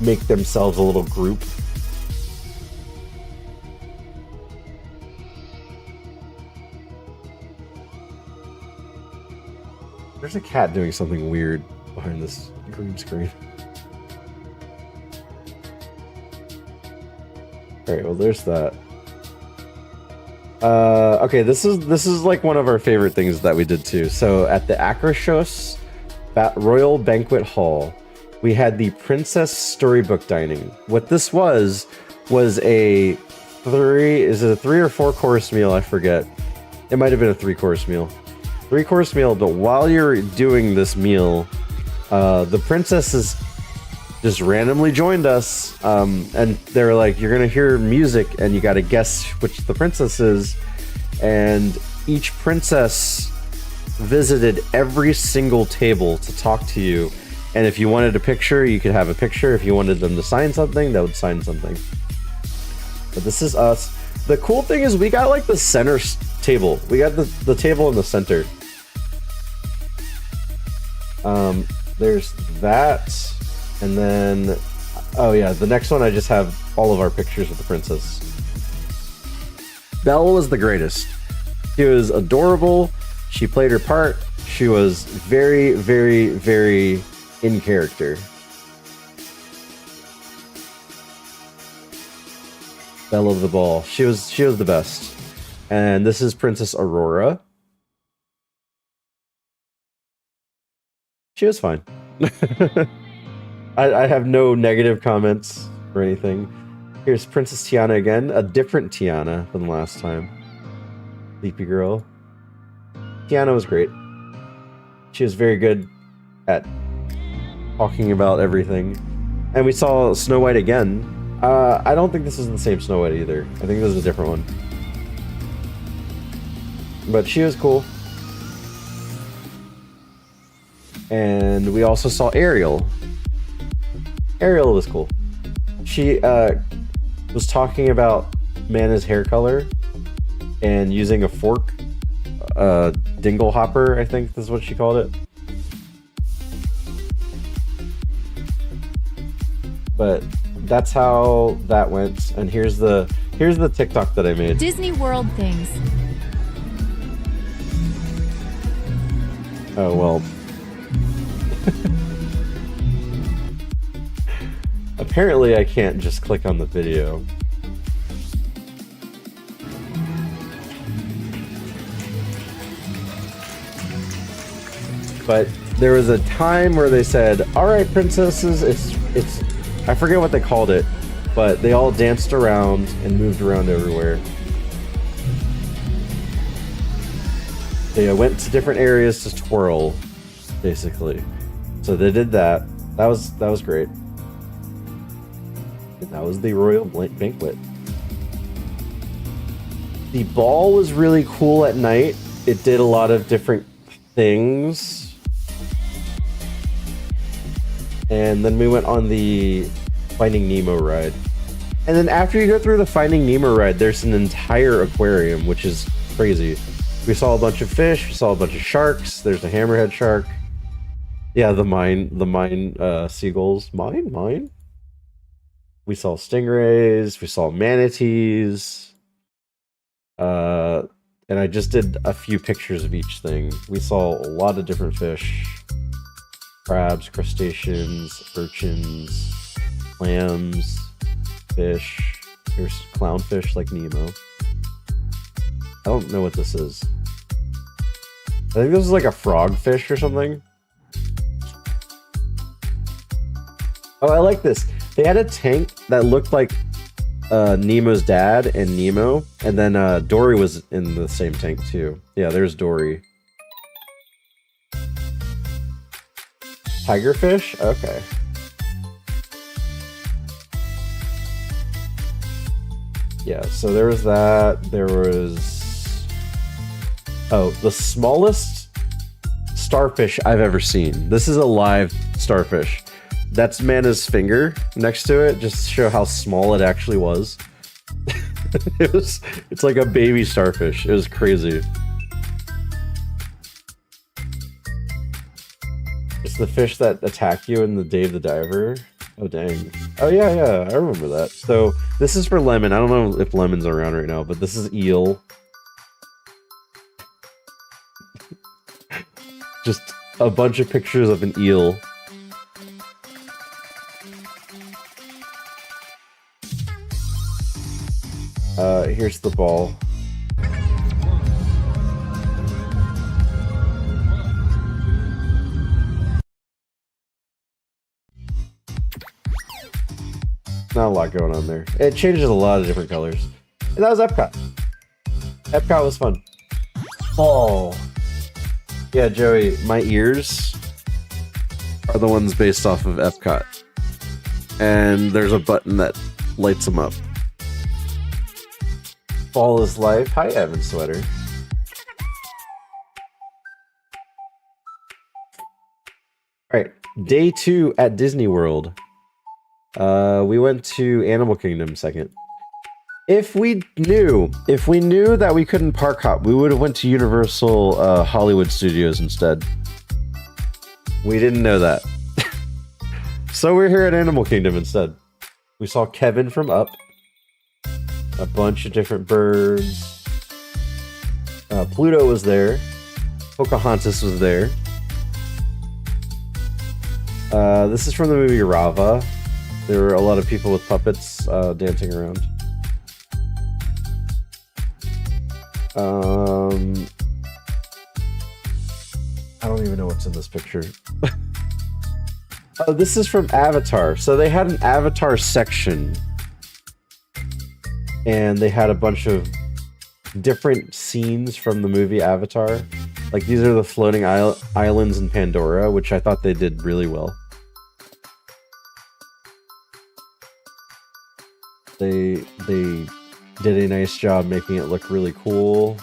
Speaker 1: make themselves a little group. There's a cat doing something weird behind this green screen. Alright, well there's that. Okay, this is like one of our favorite things that we did too. So at the Akrashos Royal Banquet Hall, we had the Princess Storybook Dining. What this was a three or four course meal? I forget. It might have been a 3-course meal. 3-course meal, but while you're doing this meal, the princesses just randomly joined us, and they were like, "You're gonna hear music, and you gotta guess which the princess is." And each princess visited every single table to talk to you. And if you wanted a picture, you could have a picture. If you wanted them to sign something, they would sign something. But this is us. The cool thing is we got like the center table. We got the table in the center. There's that. And then Oh yeah, the next one I just have all of our pictures of the princess. Belle was the greatest. She was adorable. She played her part. She was very, very, very in character. Belle of the ball. She was the best. And this is Princess Aurora. She was fine. I have no negative comments or anything. Here's Princess Tiana again, a different Tiana than last time. Sleepy girl. Tiana was great. She was very good at talking about everything. And we saw Snow White again. I don't think this is the same Snow White either. I think this is a different one. But she was cool. And we also saw Ariel. Ariel was cool. She was talking about Mana's hair color and using a fork. Dingle hopper, I think is what she called it. But that's how that went. And here's the TikTok that I made.
Speaker 2: Disney World things.
Speaker 1: Oh well. Apparently I can't just click on the video. But there was a time where they said, all right, princesses, it's I forget what they called it, but they all danced around and moved around everywhere. They went to different areas to twirl, basically. So they did that. That was great. And that was the royal banquet. The ball was really cool at night. It did a lot of different things. And then we went on the Finding Nemo ride. And then after you go through the Finding Nemo ride, there's an entire aquarium, which is crazy. We saw a bunch of fish, we saw a bunch of sharks, there's a hammerhead shark. Yeah, the mine seagulls. Mine? We saw stingrays, we saw manatees. And I just did a few pictures of each thing. We saw a lot of different fish. Crabs, crustaceans, urchins, clams, fish. There's clownfish like Nemo. I don't know what this is. I think this is like a frogfish or something. Oh, I like this. They had a tank that looked like Nemo's dad and Nemo, and then Dory was in the same tank too. Yeah, there's Dory. Tigerfish? Okay. Yeah, so there was that. There was... Oh, the smallest starfish I've ever seen. This is a live starfish. That's Mana's finger next to it, just to show how small it actually was. It's like a baby starfish. It was crazy. It's the fish that attack you in the Dave the Diver. Oh, dang. Oh, yeah, I remember that. So, this is for Lemon. I don't know if Lemon's around right now, but this is Eel. Just a bunch of pictures of an eel. Here's the ball. Not a lot going on there. It changes a lot of different colors. And that was Epcot. Epcot was fun. Ball. Yeah, Joey, my ears are the ones based off of Epcot. And there's a button that lights them up. Fall is life. Hi, Evan Sweater. Alright, day 2 at Disney World. We went to Animal Kingdom second. If we knew that we couldn't park hop, we would have went to Universal Hollywood Studios instead. We didn't know that. So we're here at Animal Kingdom instead. We saw Kevin from Up. A bunch of different birds. Pluto was there. Pocahontas was there. This is from the movie Rava. There were a lot of people with puppets dancing around. I don't even know what's in this picture. Oh, this is from Avatar. So they had an Avatar section. And they had a bunch of different scenes from the movie Avatar. Like, these are the floating islands in Pandora, which I thought they did really well. They did a nice job making it look really cool.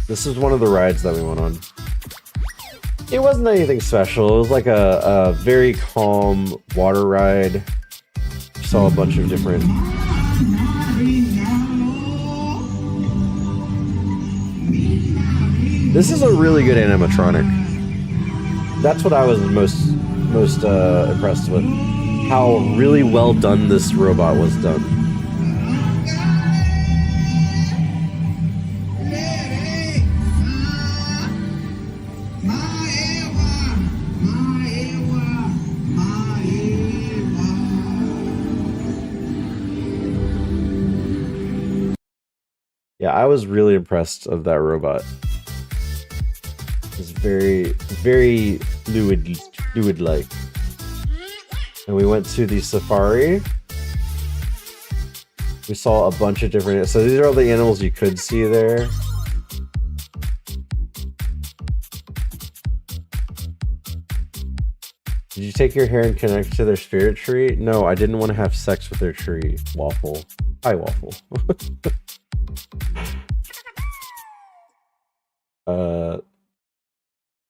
Speaker 1: This is one of the rides that we went on. It wasn't anything special. It was like a very calm water ride. Saw a bunch of different... This is a really good animatronic. That's what I was most impressed with. How really well done this robot was done. Yeah, I was really impressed of that robot. It's very, very fluid-like. And we went to the safari. We saw a bunch of different... So these are all the animals you could see there. Did you take your hair and connect to their spirit tree? No, I didn't want to have sex with their tree. Waffle. Hi, Waffle.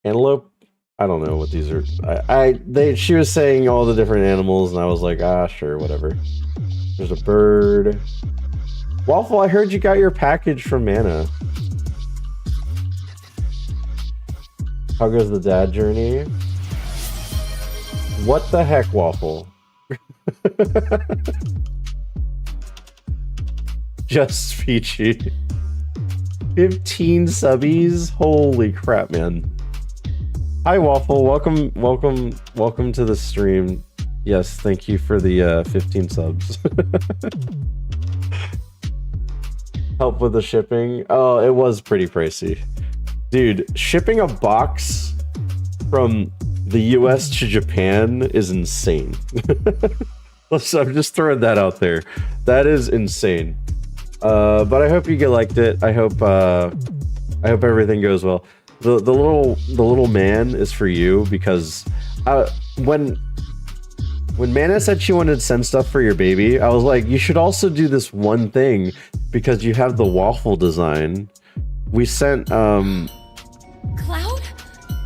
Speaker 1: Antelope? I don't know what these are. She was saying all the different animals, and I was like, ah, sure, whatever. There's a bird. Waffle, I heard you got your package from Mana. How goes the dad journey? What the heck, Waffle? Just Peachy. 15 subbies? Holy crap, man. Hi, Waffle. Welcome to the stream. Yes, thank you for the 15 subs. Help with the shipping. Oh, it was pretty pricey. Dude, shipping a box from the US to Japan is insane. I'm just throwing that out there. That is insane. But I hope you liked it. I hope everything goes well. The little man is for you because when Mana said she wanted to send stuff for your baby, I was like, you should also do this one thing because you have the waffle design. We sent
Speaker 2: Cloud?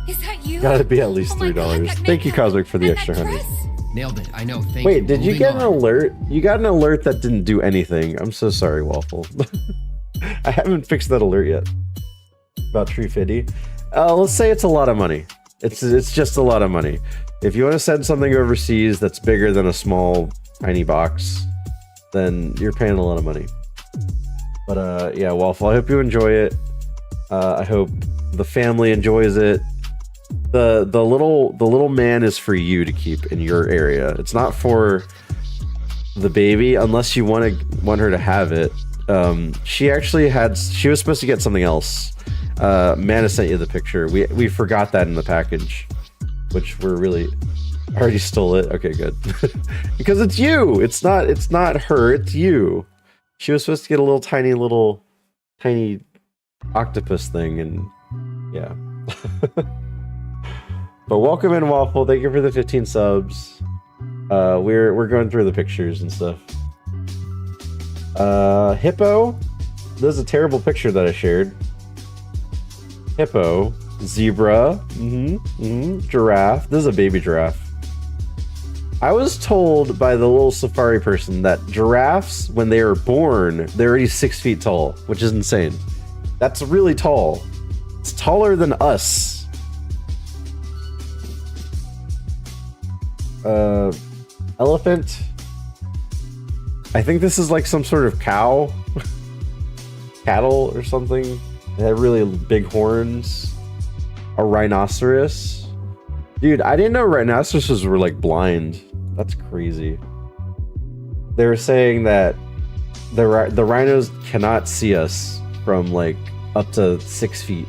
Speaker 2: Is that you?
Speaker 1: Gotta be at least $3. Thank you, Cosmic, for the extra 100.
Speaker 6: Nailed it. I know. Thank
Speaker 1: Wait,
Speaker 6: you.
Speaker 1: did you get an alert? You got an alert that didn't do anything. I'm so sorry, Waffle. I haven't fixed that alert yet. About Tree Fitty. Let's say it's a lot of money. It's just a lot of money. If you want to send something overseas that's bigger than a small, tiny box, then you're paying a lot of money. But yeah, Waffle, I hope you enjoy it. I hope the family enjoys it. The little man is for you to keep in your area. It's not for the baby unless you want her to have it. She was supposed to get something else. Mana sent you the picture. We forgot that in the package, which we're really... I already stole it. Okay, good. Because it's you. It's not her. It's you. She was supposed to get a little tiny octopus thing, and yeah. But welcome in, Waffle. Thank you for the 15 subs. We're going through the pictures and stuff. Hippo. This is a terrible picture that I shared. Hippo, zebra, giraffe. This is a baby giraffe. I was told by the little safari person that giraffes, when they are born, they're already 6 feet tall, which is insane. That's really tall. It's taller than us. Elephant. I think this is like some sort of cow. Cattle or something. They have really big horns. A rhinoceros. Dude, I didn't know rhinoceroses were like blind. That's crazy. They were saying that the rhinos cannot see us from like up to 6 feet.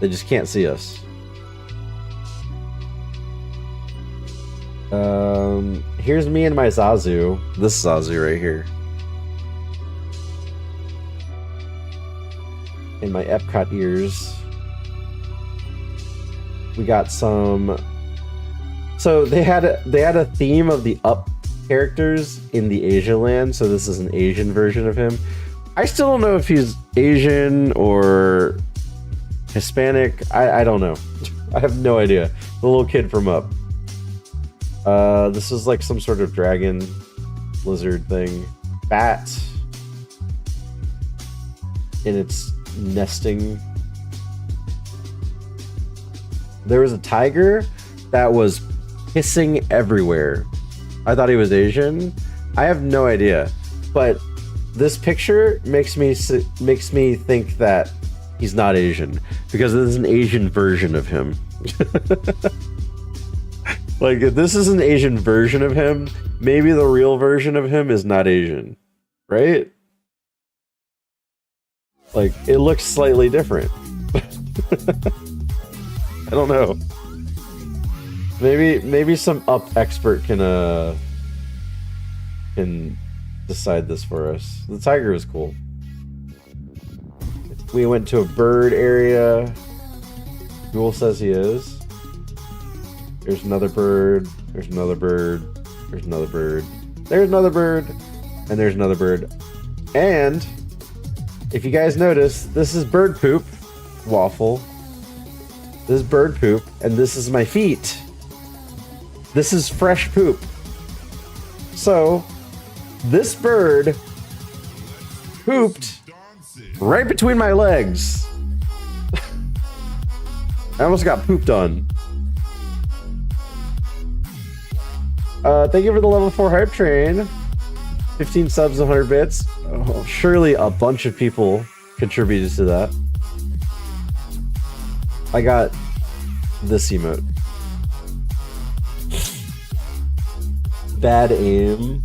Speaker 1: They just can't see us. Here's me and my Zazu. This Zazu right here. In my Epcot ears. We got some. So they had a theme of the Up characters in the Asia land. So this is an Asian version of him. I still don't know if he's Asian or Hispanic. I don't know. I have no idea. The little kid from Up. This is like some sort of dragon lizard thing. Bat in its nesting. There was a tiger that was pissing everywhere. I thought he was Asian. I have no idea, but this picture makes me think that he's not Asian because this is an Asian version of him. Like, if this is an Asian version of him, maybe the real version of him is not Asian, right? Like, it looks slightly different. I don't know. Maybe some Up expert can decide this for us. The tiger was cool. We went to a bird area. Jewel says he is. There's another bird. There's another bird. There's another bird. There's another bird. And there's another bird. And if you guys notice, this is bird poop. Waffle. This is bird poop. And this is my feet. This is fresh poop. So, this bird pooped right between my legs. I almost got pooped on. Thank you for the level 4 hype train. 15 subs, 100 bits. Oh, surely a bunch of people contributed to that. I got this emote. Bad aim.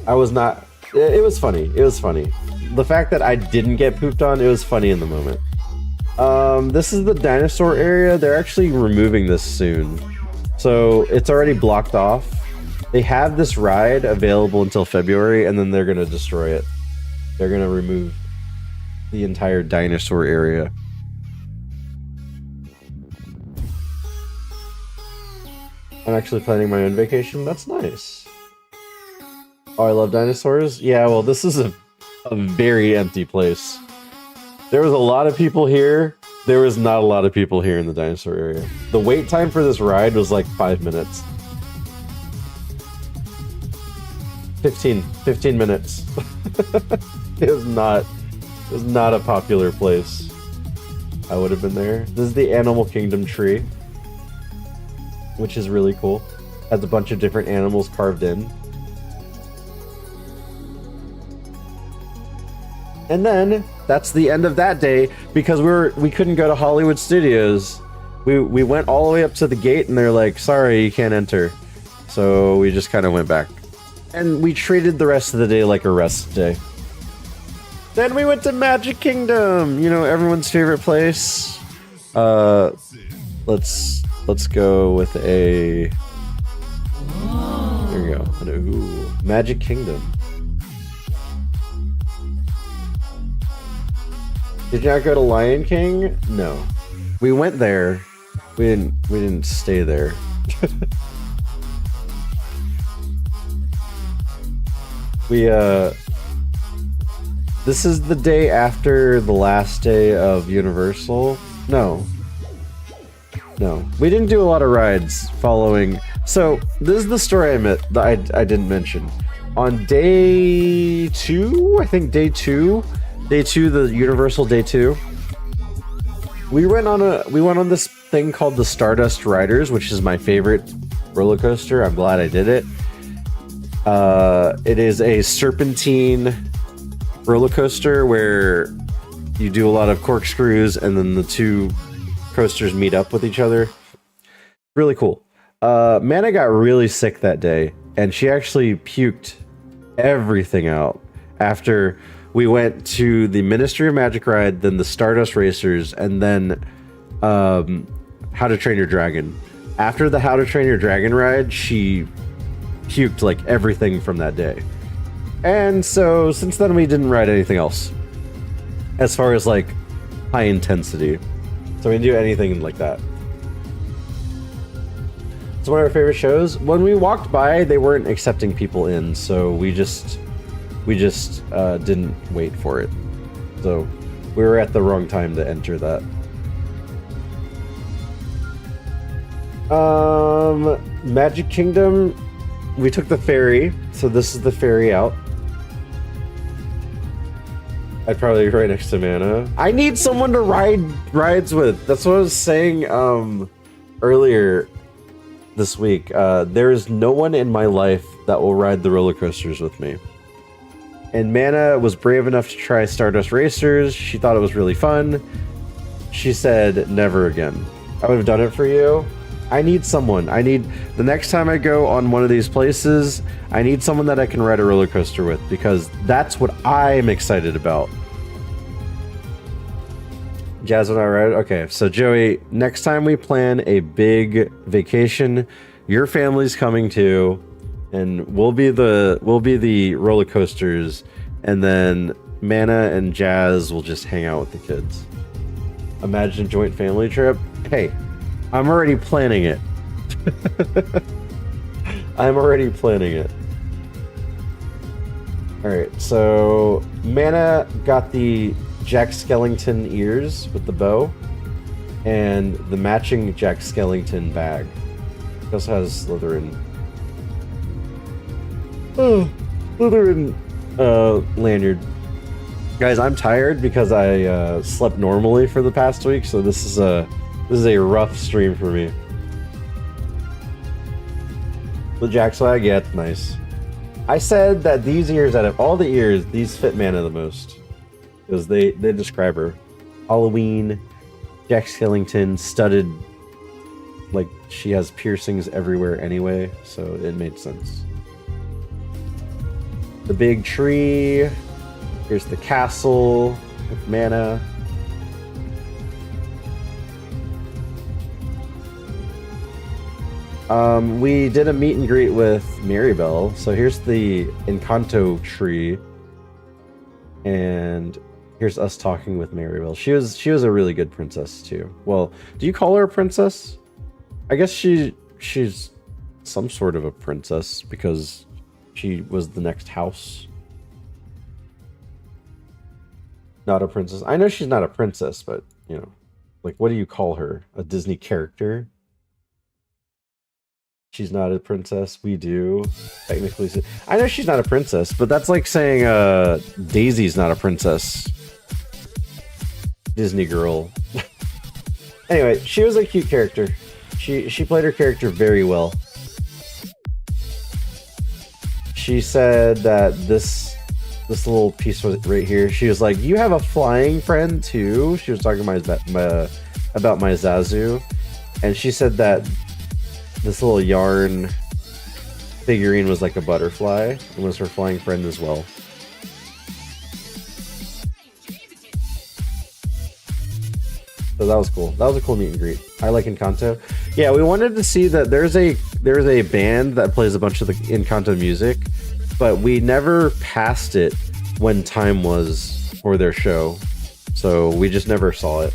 Speaker 1: I was not... It was funny. It was funny. The fact that I didn't get pooped on, it was funny in the moment. This is the dinosaur area. They're actually removing this soon. So it's already blocked off. They have this ride available until February, and then they're going to destroy it. They're going to remove the entire dinosaur area. I'm actually planning my own vacation. That's nice. Oh, I love dinosaurs? Yeah, well, this is a very empty place. There was a lot of people here. There was not a lot of people here in the dinosaur area. The wait time for this ride was like 5 minutes. 15 minutes. It was not a popular place. I would have been there. This is the Animal Kingdom tree, which is really cool. Has a bunch of different animals carved in. And then that's the end of that day because we couldn't go to Hollywood Studios. We went all the way up to the gate and they're like, sorry, you can't enter. So we just kind of went back. And we treated the rest of the day like a rest day. Then we went to Magic Kingdom, you know, everyone's favorite place. Let's go with a... There we go. Ooh, Magic Kingdom. Did you not go to Lion King? No. We went there. We didn't stay there. This is the day after the last day of Universal. No. We didn't do a lot of rides following. So this is the story I didn't mention. On day 2, I think day 2, Day 2, the Universal Day 2. We went on this thing called the Stardust Riders, which is my favorite roller coaster. I'm glad I did it. It is a serpentine roller coaster where you do a lot of corkscrews and then the two coasters meet up with each other. Really cool. Mana got really sick that day, and she actually puked everything out after we went to the Ministry of Magic ride, then the Stardust Racers, and then How to Train Your Dragon. After the How to Train Your Dragon ride, she puked like everything from that day. And so since then we didn't ride anything else as far as like high intensity. So we didn't do anything like that. It's one of our favorite shows. When we walked by, they weren't accepting people in, so we just didn't wait for it. So we were at the wrong time to enter that. Magic Kingdom, we took the ferry, so this is the ferry out. I'd probably be right next to Mana. I need someone to ride rides with. That's what I was saying earlier this week. There is no one in my life that will ride the roller coasters with me. And Mana was brave enough to try Stardust Racers. She thought it was really fun. She said, never again. I would have done it for you. I need someone. The next time I go on one of these places, I need someone that I can ride a roller coaster with, because that's what I'm excited about. Jasmine, all right? Okay, so Joey, next time we plan a big vacation, your family's coming too, and we'll be the roller coasters, and then Mana and Jazz will just hang out with the kids. Imagine a joint family trip. Hey, I'm already planning it. I'm already planning it. Alright, so Mana got the Jack Skellington ears with the bow and the matching Jack Skellington bag. It also has Slytherin. Oh, Slytherin lanyard. Guys, I'm tired because I slept normally for the past week, so this is a rough stream for me. The Jack swag, yeah, it's nice. I said that these ears, out of all the ears, these fit Mana the most. Because they describe her. Halloween, Jack Skellington, studded, like she has piercings everywhere anyway, so it made sense. The big tree. Here's the castle with Mana. We did a meet and greet with Maribel. So here's the Encanto tree. And here's us talking with Maribel. She was a really good princess too. Well, do you call her a princess? I guess she's some sort of a princess because she was the next house. Not a princess. I know she's not a princess, but you know, like, what do you call her? A Disney character? She's not a princess. We do technically. I know she's not a princess, but that's like saying Daisy's not a princess. Disney girl. Anyway, she was a cute character. She played her character very well. She said that this little piece right here, she was like, you have a flying friend too? She was talking about my Zazu. And she said that this little yarn figurine was like a butterfly and was her flying friend as well. So that was cool. That was a cool meet and greet. I like Encanto. Yeah, we wanted to see that there's a band that plays a bunch of the Encanto music, but we never passed it when time was for their show. So we just never saw it.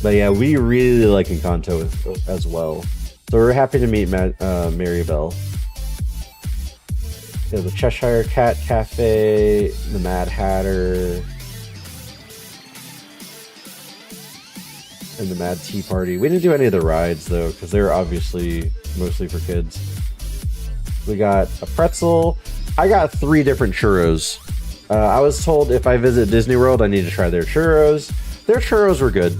Speaker 1: But yeah, we really like Encanto as well. So we're happy to meet Maribel. Yeah, the Cheshire Cat Cafe, the Mad Hatter, and the Mad Tea Party. We didn't do any of the rides though, because they're obviously mostly for kids. We got a pretzel. I got 3 different churros. I was told if I visit Disney World, I need to try their churros. Their churros were good.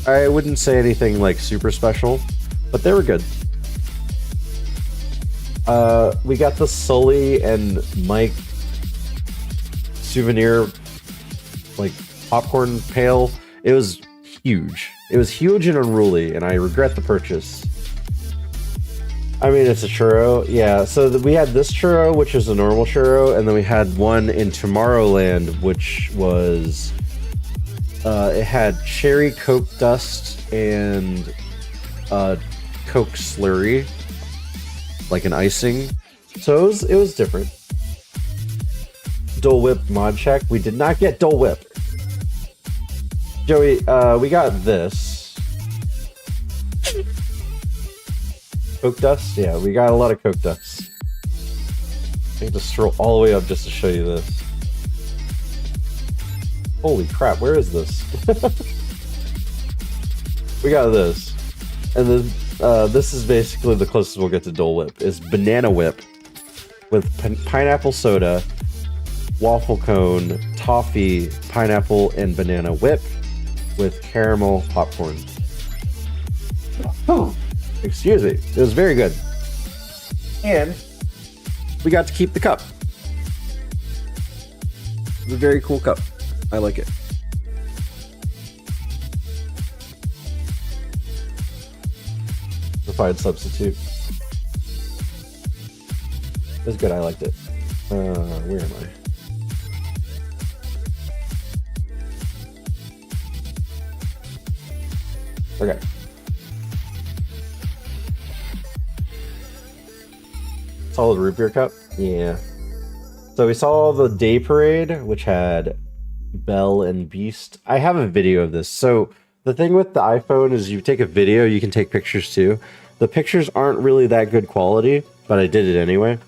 Speaker 1: I wouldn't say anything like super special, but they were good. We got the Sully and Mike souvenir, like, popcorn pail. It was huge. It was huge and unruly, and I regret the purchase. I mean, it's a churro. Yeah, so we had this churro, which is a normal churro, and then we had one in Tomorrowland, which was... it had cherry Coke dust and Coke slurry, like an icing. So it was different. Dole Whip mod check. We did not get Dole Whip. Joey, we got this. Coke dust? Yeah, we got a lot of Coke dust. I need to scroll all the way up just to show you this. Holy crap, where is this? We got this. And then this is basically the closest we'll get to Dole Whip. Is Banana Whip with pineapple soda, waffle cone, toffee, pineapple, and banana whip with caramel popcorn. Oh, excuse me. It was very good. And we got to keep the cup. It's a very cool cup. I like it. Refined substitute. It was good. I liked it. Where am I? Okay. Solid root beer cup? Yeah. So we saw the day parade, which had Belle and Beast. I have a video of this. So the thing with the iPhone is you take a video, you can take pictures too. The pictures aren't really that good quality, but I did it anyway.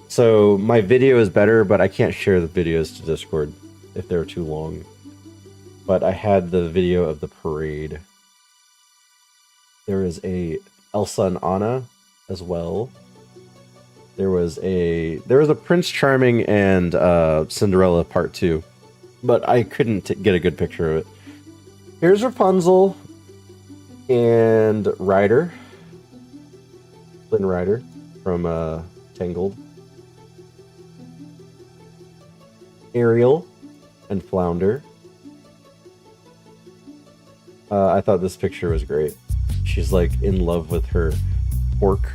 Speaker 1: So my video is better, but I can't share the videos to Discord if they're too long. But I had the video of the parade. There was a Elsa and Anna as well. There was a Prince Charming and Cinderella Part 2, but I couldn't get a good picture of it. Here's Rapunzel and Ryder, Flynn Rider from Tangled. Ariel and Flounder. I thought this picture was great. She's like in love with her pork.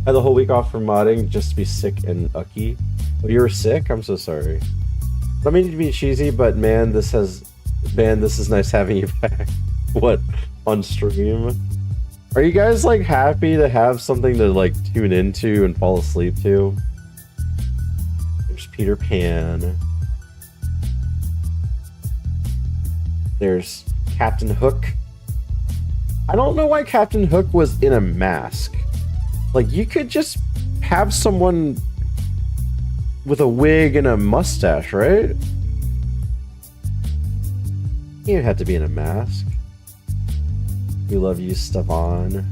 Speaker 1: I had the whole week off from modding just to be sick and ucky. Oh, you were sick? I'm so sorry. I don't mean to be cheesy, but man, this is nice having you back. What? On stream? Are you guys like happy to have something to like tune into and fall asleep to? There's Peter Pan. There's Captain Hook. I don't know why Captain Hook was in a mask. Like, you could just have someone with a wig and a mustache, right? You had to be in a mask. We love you, Stefan.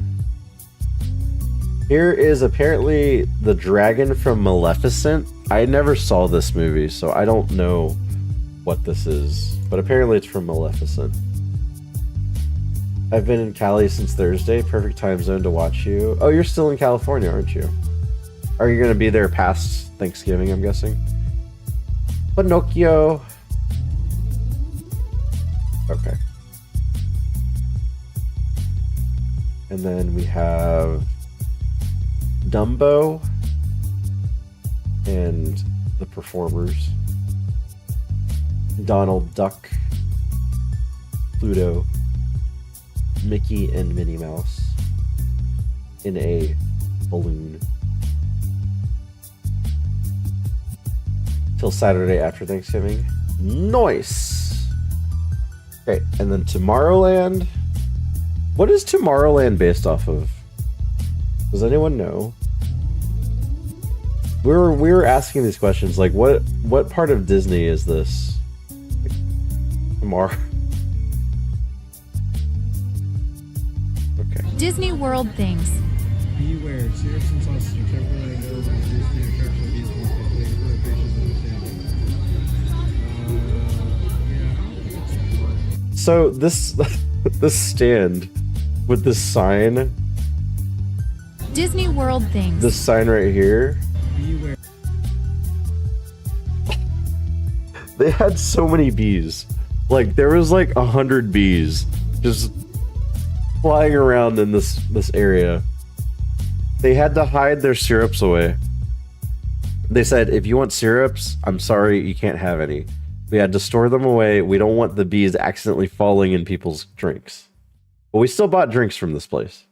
Speaker 1: Here is apparently the dragon from Maleficent. I never saw this movie, so I don't know what this is. But apparently it's from Maleficent. I've been in Cali since Thursday. Perfect time zone to watch you. Oh, you're still in California, aren't you? Are you going to be there past Thanksgiving, I'm guessing? Pinocchio. Okay. And then we have Dumbo and the performers. Donald Duck, Pluto, Mickey, and Minnie Mouse in a balloon. Till Saturday after Thanksgiving. Nice! Okay, and then Tomorrowland. What is Tomorrowland based off of? Does anyone know? We were asking these questions, like what part of Disney is this? Tomorrow. Okay.
Speaker 2: Disney World things.
Speaker 4: Beware, syrups and sauces are temporarily available to reduce the attraction of these more quickly for a patient's understanding.
Speaker 1: So this this stand with this sign,
Speaker 2: Disney World things.
Speaker 1: this sign right here,
Speaker 4: Beware.
Speaker 1: they had so many bees. Like there was like 100 bees just flying around in this area. They had to hide their syrups away. They said, if you want syrups, I'm sorry, you can't have any. We had to store them away. We don't want the bees accidentally falling in people's drinks. But we still bought drinks from this place.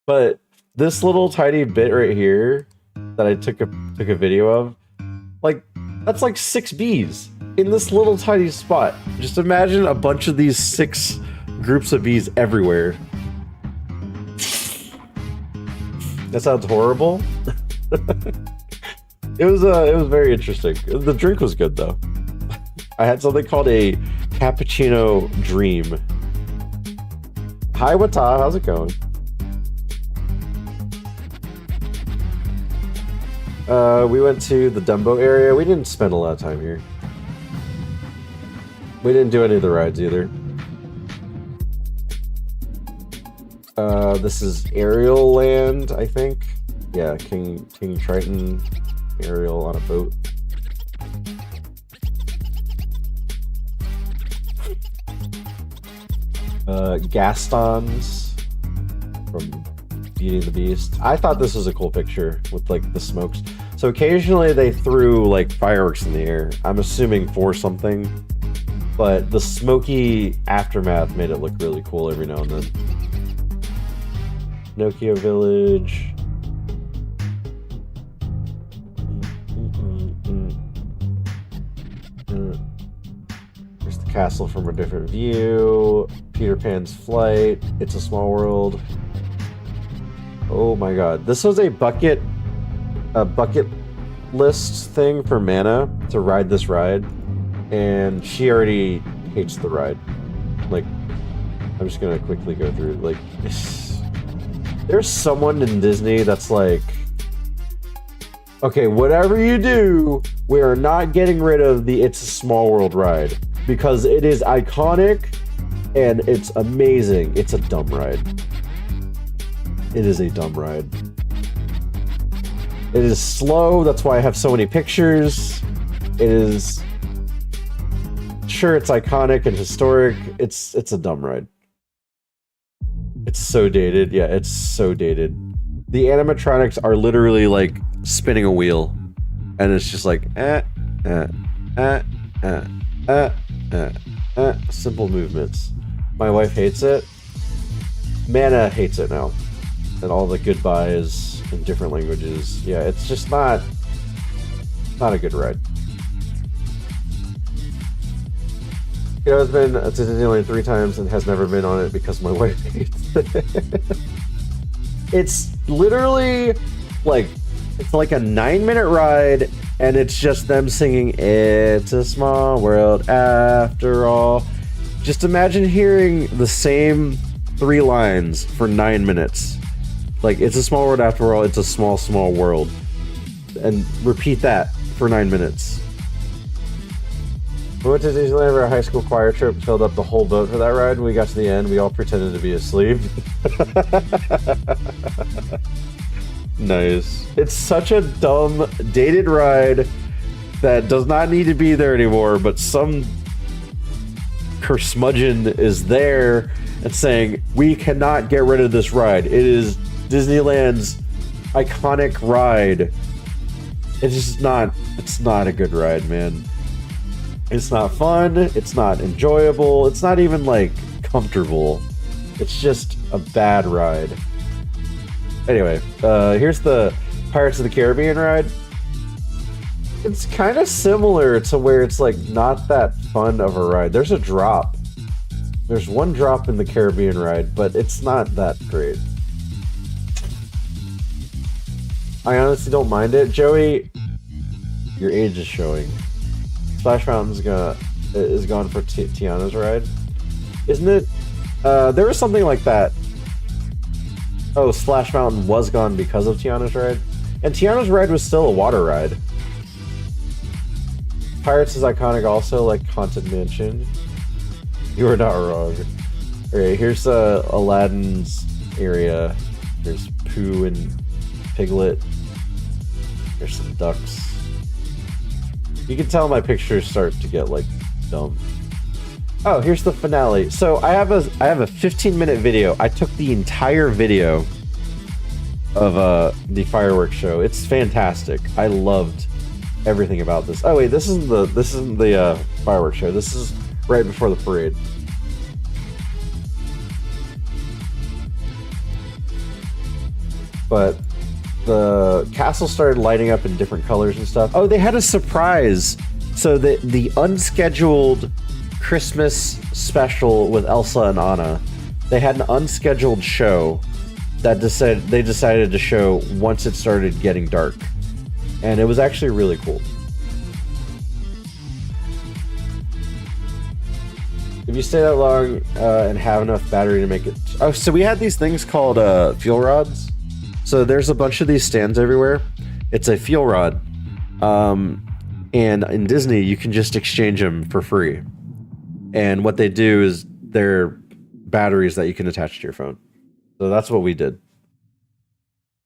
Speaker 1: But this little tiny bit right here that I took a video of, like, that's like 6 bees in this little tiny spot. Just imagine a bunch of these 6 groups of bees everywhere. That sounds horrible. It was very interesting. The drink was good though. I had something called a cappuccino dream. Hi Wata, how's it going? We went to the Dumbo area. We didn't spend a lot of time here. We didn't do any of the rides either. This is Ariel Land, I think. Yeah, King Triton, Ariel on a boat. Gaston's from Beauty and the Beast. I thought this was a cool picture with like the smokes. So occasionally they threw like fireworks in the air. I'm assuming for something, but the smoky aftermath made it look really cool every now and then. Pinocchio Village. There's the castle from a different view. Peter Pan's Flight. It's a Small World. Oh my god. This was a bucket list thing for Mana to ride this ride. And she already hates the ride. Like, I'm just gonna quickly go through like there's someone in Disney that's like, okay, whatever you do, we are not getting rid of the It's a Small World ride because it is iconic and it's amazing. It's a dumb ride. It is a dumb ride. It is slow, that's why I have so many pictures. It is, sure, it's iconic and historic. It's a dumb ride. It's so dated. Yeah, it's so dated. The animatronics are literally like spinning a wheel, and it's just like simple movements. My wife hates it. Mana hates it now, and all the goodbyes in different languages. Yeah, it's just not a good ride. You know, it's been to Disneyland 3 times and has never been on it because my wife hates it. It's literally like, it's like a 9-minute ride and it's just them singing It's a Small World After All. Just imagine hearing the same 3 lines for 9 minutes. Like, it's a small world after all, it's a small, small world. And repeat that for 9 minutes. We went to Disneyland for a high school choir trip, filled up the whole boat for that ride. When we got to the end, we all pretended to be asleep. Nice. It's such a dumb, dated ride that does not need to be there anymore, but some curmudgeon is there and saying, we cannot get rid of this ride. It is Disneyland's iconic ride. It's just not, it's not a good ride, man. It's not fun, it's not enjoyable, it's not even, like, comfortable. It's just a bad ride. Anyway, here's the Pirates of the Caribbean ride. It's kind of similar to where it's, like, not that fun of a ride. There's a drop. There's one drop in the Caribbean ride, but it's not that great. I honestly don't mind it. Joey, your age is showing. Splash Mountain's is gone for Tiana's ride, isn't it? There was something like that. Oh, Splash Mountain was gone because of Tiana's ride. And Tiana's ride was still a water ride. Pirates is iconic also, like Haunted Mansion. You are not wrong. Okay, here's Aladdin's area. There's Pooh and Piglet. There's some ducks. You can tell my pictures start to get like dumb. Oh, here's the finale. So I have a 15-minute video. I took the entire video of the fireworks show. It's fantastic. I loved everything about this. Oh wait, this isn't the fireworks show. This is right before the parade. But the castle started lighting up in different colors and stuff. Oh, they had a surprise. So the unscheduled Christmas special with Elsa and Anna, they had an unscheduled show that they decided to show once it started getting dark. And it was actually really cool. If you stay that long and have enough battery to make it... Oh, so we had these things called fuel rods. So there's a bunch of these stands everywhere. It's a fuel rod. And in Disney, you can just exchange them for free. And what they do is they're batteries that you can attach to your phone. So that's what we did.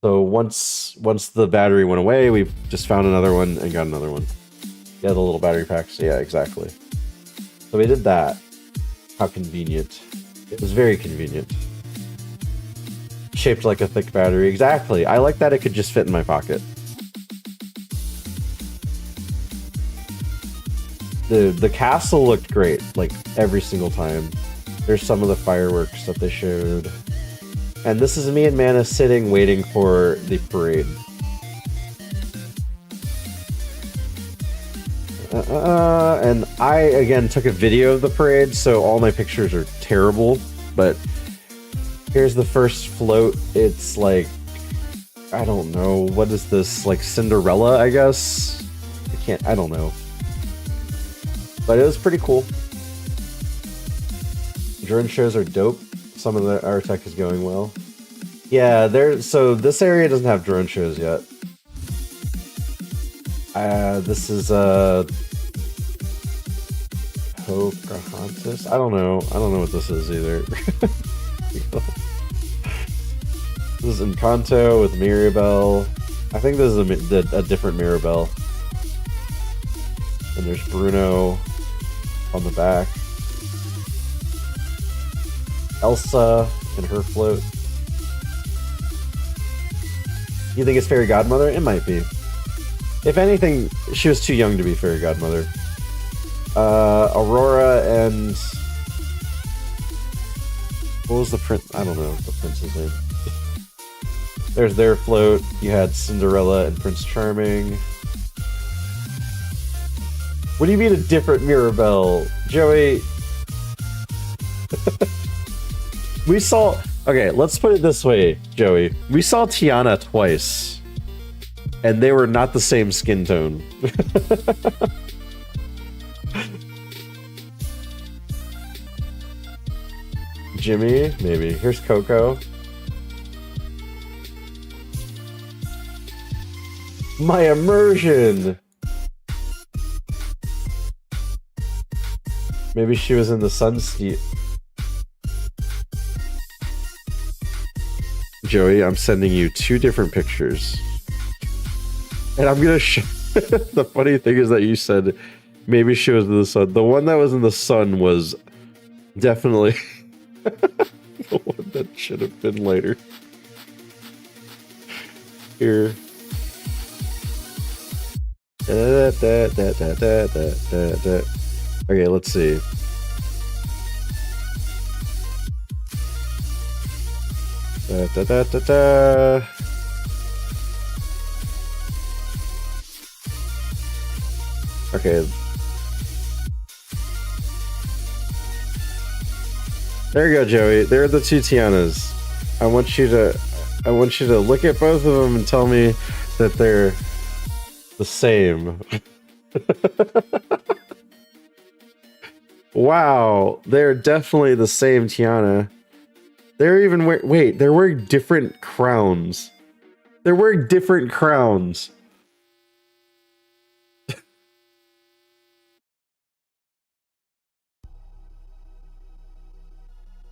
Speaker 1: So once the battery went away, we just found another one and got another one. Yeah, the little battery packs. Yeah, exactly. So we did that. How convenient. It was very convenient. Shaped like a thick battery. Exactly. I like that it could just fit in my pocket. The castle looked great, like every single time. There's some of the fireworks that they showed. And this is me and Mana sitting waiting for the parade. And I, again, took a video of the parade, so all my pictures are terrible. But here's the first float. It's like, I don't know, what is this? Like Cinderella, I guess? I don't know. But it was pretty cool. Drone shows are dope. Some of our tech is going well. Yeah, so this area doesn't have drone shows yet. This is Pocahontas. I don't know what this is either. This is Encanto with Mirabelle. I think this is a different Mirabelle. And there's Bruno on the back. Elsa and her float. You think it's Fairy Godmother? It might be. If anything, she was too young to be Fairy Godmother. Aurora and... What was the prince? I don't know the prince's name. There's their float. You had Cinderella and Prince Charming. What do you mean a different Mirabelle? Joey... We saw... Okay, let's put it this way, Joey. We saw Tiana twice. And they were not the same skin tone. Jimmy? Maybe. Here's Coco. My immersion! Maybe she was in the Sunsteep. Joey, I'm sending you 2 different pictures. And I'm gonna show... The funny thing is that you said maybe she was in the sun. The one that was in the sun was definitely the one that should have been later. Here. Okay, let's see. Okay. There you go, Joey. There are the 2 Tianas. I want you to look at both of them and tell me that they're the same. Wow, they're definitely the same Tiana. They're even wait, they're wearing different crowns. They're wearing different crowns.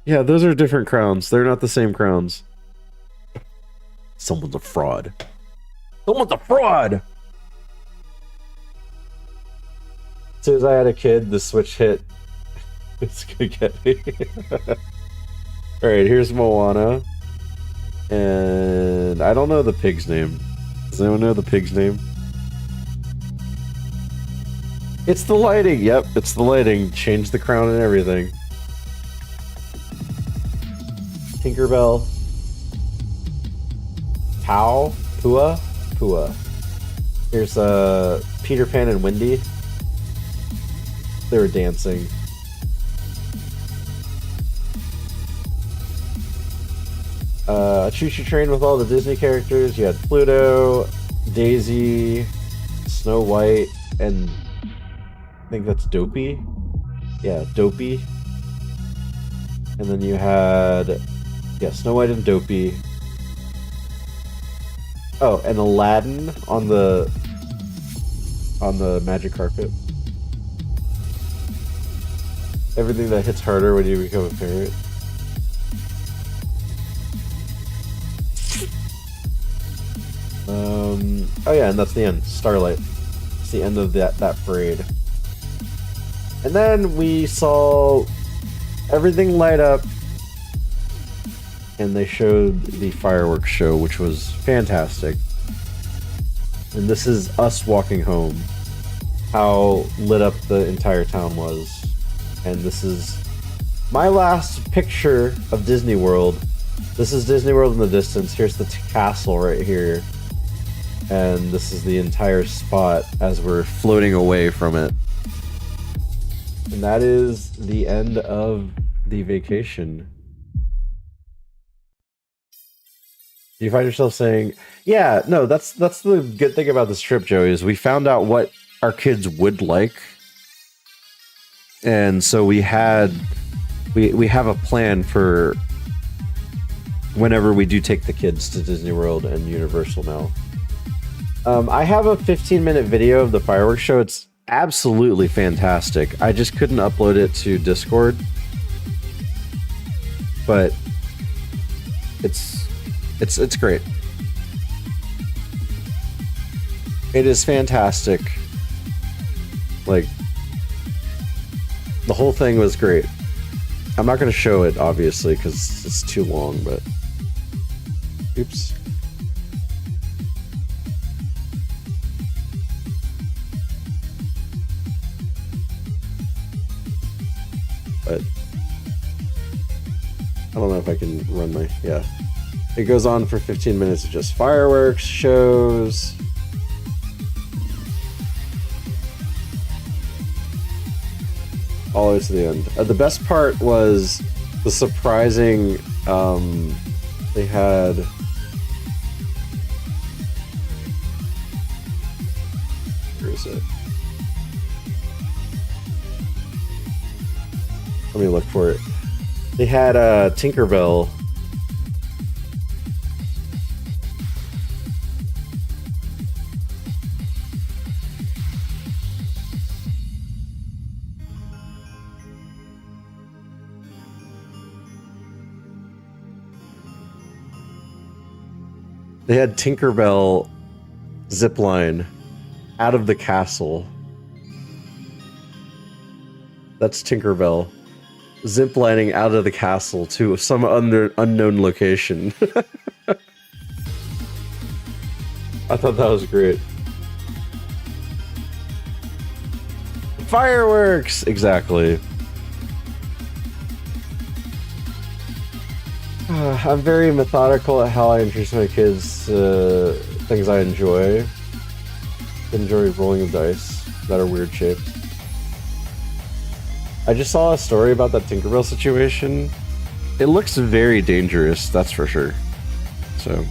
Speaker 1: Yeah, those are different crowns. They're not the same crowns. Someone's a fraud. Someone's a fraud! As soon as I had a kid, the switch hit. It's gonna get me. Alright, here's Moana. And I don't know the pig's name. Does anyone know the pig's name? It's the lighting. Yep, it's the lighting. Change the crown and everything. Tinkerbell. Pow. Pua. Pua. Here's Peter Pan and Wendy. They were dancing. Choo Choo Train with all the Disney characters. You had Pluto, Daisy, Snow White, and I think that's Dopey. Yeah, Dopey. And then you had, yeah, Snow White and Dopey. Oh, and Aladdin on the magic carpet. Everything that hits harder when you become a parent. Oh yeah, and that's the end. Starlight. It's the end of that parade. And then we saw everything light up, and they showed the fireworks show, which was fantastic. And this is us walking home. How lit up the entire town was. And this is my last picture of Disney World. This is Disney World in the distance. Here's the castle right here. And this is the entire spot as we're floating away from it. And that is the end of the vacation. Do you find yourself saying, yeah, no, that's the good thing about this trip, Joey, is we found out what our kids would like. And so we have a plan for whenever we do take the kids to Disney World and Universal now. I have a 15-minute video of the fireworks show. It's absolutely fantastic. I just couldn't upload it to Discord. But it's great. It is fantastic. Like, the whole thing was great. I'm not going to show it, obviously, because it's too long, but... Oops. But... I don't know if I can run my... Yeah. It goes on for 15 minutes of just fireworks, shows... all the way to the end. The best part was the surprising, they had... Where is it? Let me look for it. They had Tinkerbell. They had Tinkerbell zipline out of the castle. That's Tinkerbell ziplining out of the castle to some unknown location. I thought that was great. Fireworks! Exactly. I'm very methodical at how I introduce my kids to things I enjoy. Enjoy rolling the dice that are weird shaped. I just saw a story about that Tinkerbell situation. It looks very dangerous, that's for sure. So,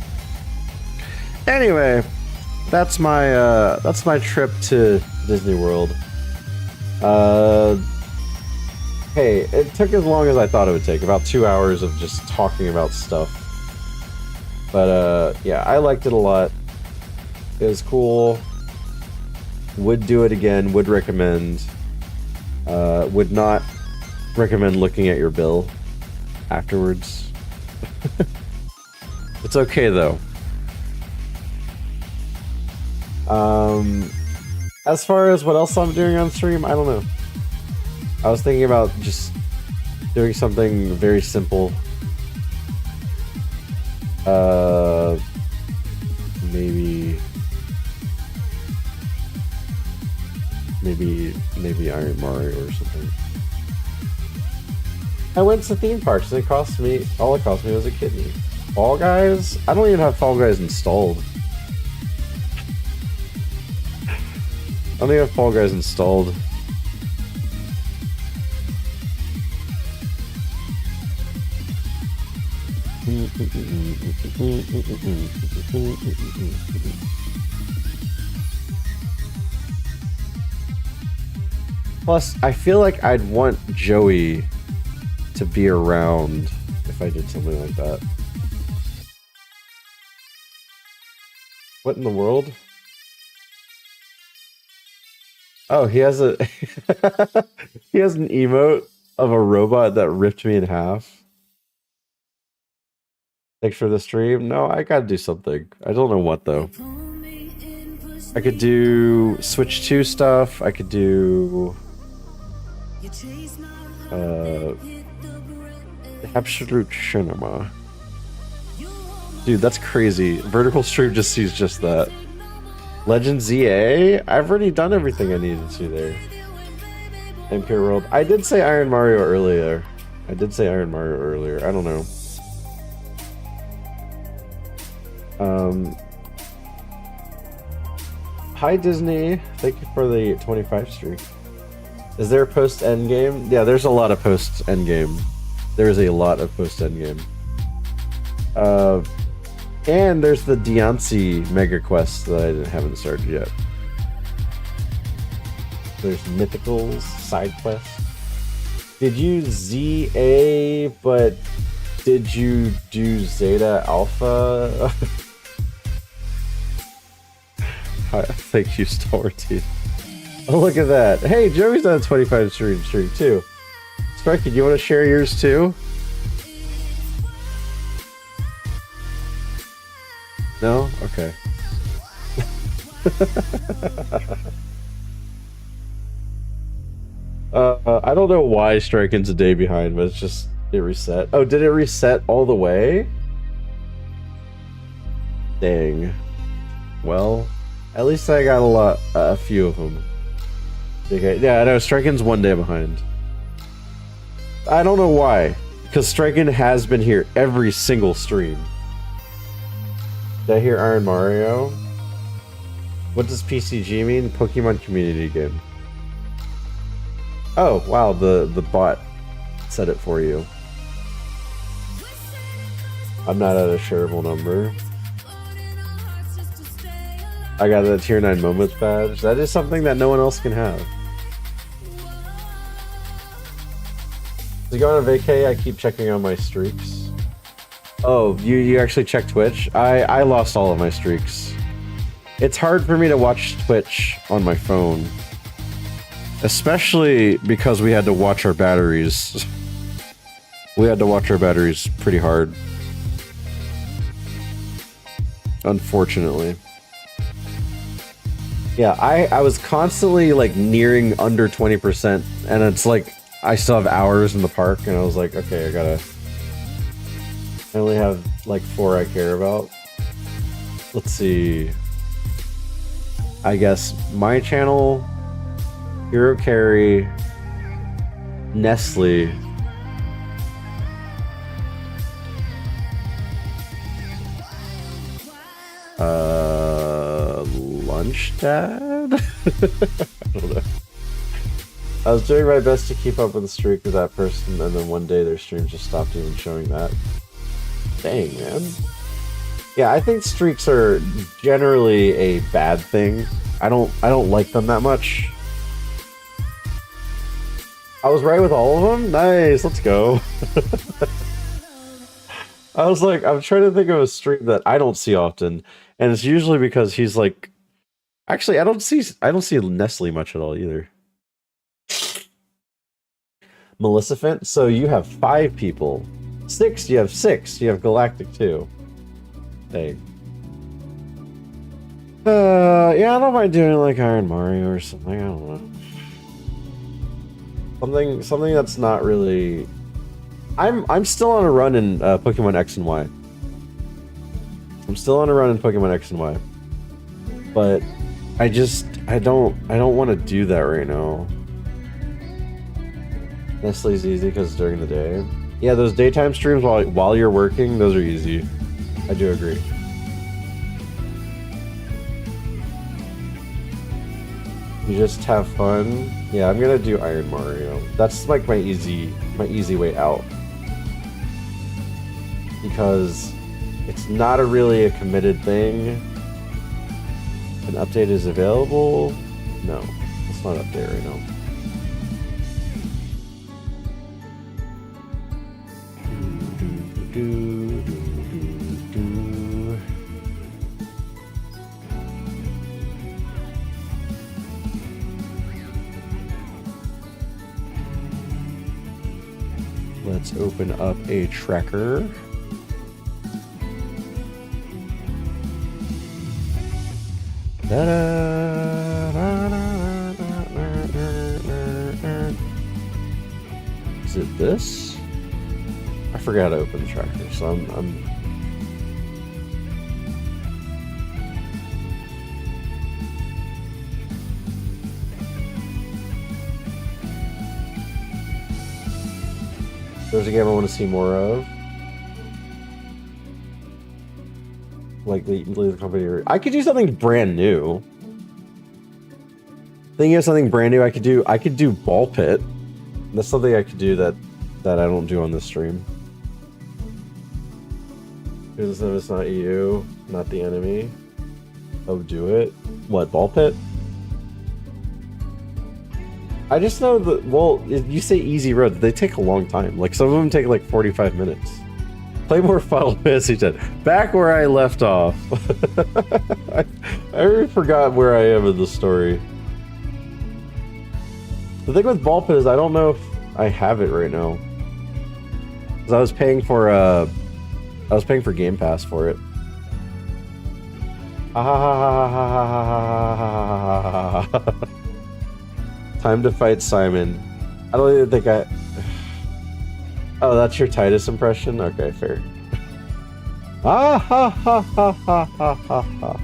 Speaker 1: anyway, that's my trip to Disney World. Hey, it took as long as I thought it would take. About 2 hours of just talking about stuff. But, yeah, I liked it a lot. It was cool. Would do it again. Would recommend. Would not recommend looking at your bill afterwards. It's okay, though. As far as what else I'm doing on stream, I don't know. I was thinking about just doing something very simple. Maybe Iron Mario or something. I went to theme parks and all it cost me was a kidney. Fall Guys? I don't even have Fall Guys installed. I don't even have Fall Guys installed. Plus, I feel like I'd want Joey to be around if I did something like that. What in the world? Oh, he has a he has an emote of a robot that ripped me in half. Thanks for the stream. No, I gotta do something. I don't know what though. I could do Switch 2 stuff. I could do Absolute Cinema. Dude, that's crazy. Vertical Stream just sees just that. Legend ZA? I've already done everything I needed to there. Impure World. I did say Iron Mario earlier. I don't know. Hi Disney. Thank you for the 25 streak. Is there a post-endgame? Yeah, there's a lot of post-endgame. There's a lot of post-endgame. And there's the Deontay mega quest that I haven't started yet. There's Mythicals, side quests. Did you ZA, but did you do Zeta Alpha? Thank you, Stalwart Teeth. Oh, look at that. Hey, Joey's on a 25 streak too. Strikey, do you want to share yours too? No? Okay. I don't know why Striking's a day behind, but it's just, it reset. Oh, did it reset all the way? Dang. Well, at least I got a few of them. Okay, yeah, I know, Striking's 1 day behind. I don't know why, because Striking has been here every single stream. Did I hear Iron Mario? What does PCG mean? Pokemon Community Game. Oh, wow, the bot said it for you. I'm not at a shareable number. I got the tier 9 moments badge. That is something that no one else can have. To go on a vacay, I keep checking on my streaks. Oh, you actually check Twitch? I lost all of my streaks. It's hard for me to watch Twitch on my phone. Especially because we had to watch our batteries. We had to watch our batteries pretty hard. Unfortunately. Yeah, I was constantly like nearing under 20%, and it's like I still have hours in the park, and I was like, okay, I only have like 4 I care about. Let's see. I guess my channel, Hero Carry, Nestle, Lunch Dad? I don't know. I was doing my best to keep up with the streak with that person, and then one day their stream just stopped even showing that. Dang, man. Yeah, I think streaks are generally a bad thing. I don't like them that much. I was right with all of them? Nice, let's go. I was like, I'm trying to think of a stream that I don't see often, and it's usually because he's like, actually, I don't see Nestle much at all either. Maleficent, so you have 5 people. 6, you have 6. You have Galactic too. Hey. Yeah, I don't mind doing like Iron Mario or something. I don't know. Something that's not really. I'm still on a run in Pokemon X and Y. I'm still on a run in Pokemon X and Y. But I don't want to do that right now. Nestle's easy because during the day. Yeah, those daytime streams while you're working, those are easy. I do agree. You just have fun. Yeah, I'm gonna do Iron Mario. That's like my easy way out. Because it's not really a committed thing. An update is available? No, it's not update right now. Let's open up a tracker. Is it this? I forgot to open the tracker, so I'm There's a game I want to see more of. Like leave the company. I could do something brand new. Thinking of something brand new, I could do Ball Pit. That's something I could do that I don't do on this stream. Because if it's not you, not the enemy. Oh, do it. What, Ball Pit? I just know that, well, you say easy road, they take a long time. Like, some of them take like 45 minutes. Play more Final Fantasy X. Back where I left off. I already forgot where I am in the story. The thing with Ball Pit is I don't know if I have it right now. Because I was paying for Game Pass for it. Time to fight Simon. I don't even think I... Oh, that's your Titus impression? Okay, fair. Ah ha ha ha ha ha ha ha.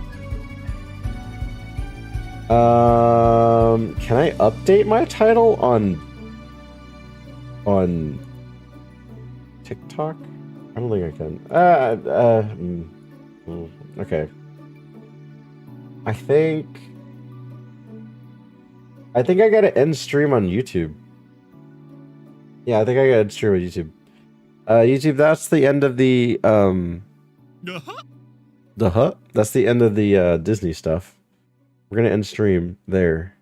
Speaker 1: Can I update my title on TikTok? I don't think I can. Okay. I think I gotta end stream on YouTube. Yeah, I think I gotta end stream on YouTube. YouTube, that's the end of the That's the end of the Disney stuff. We're gonna end stream there.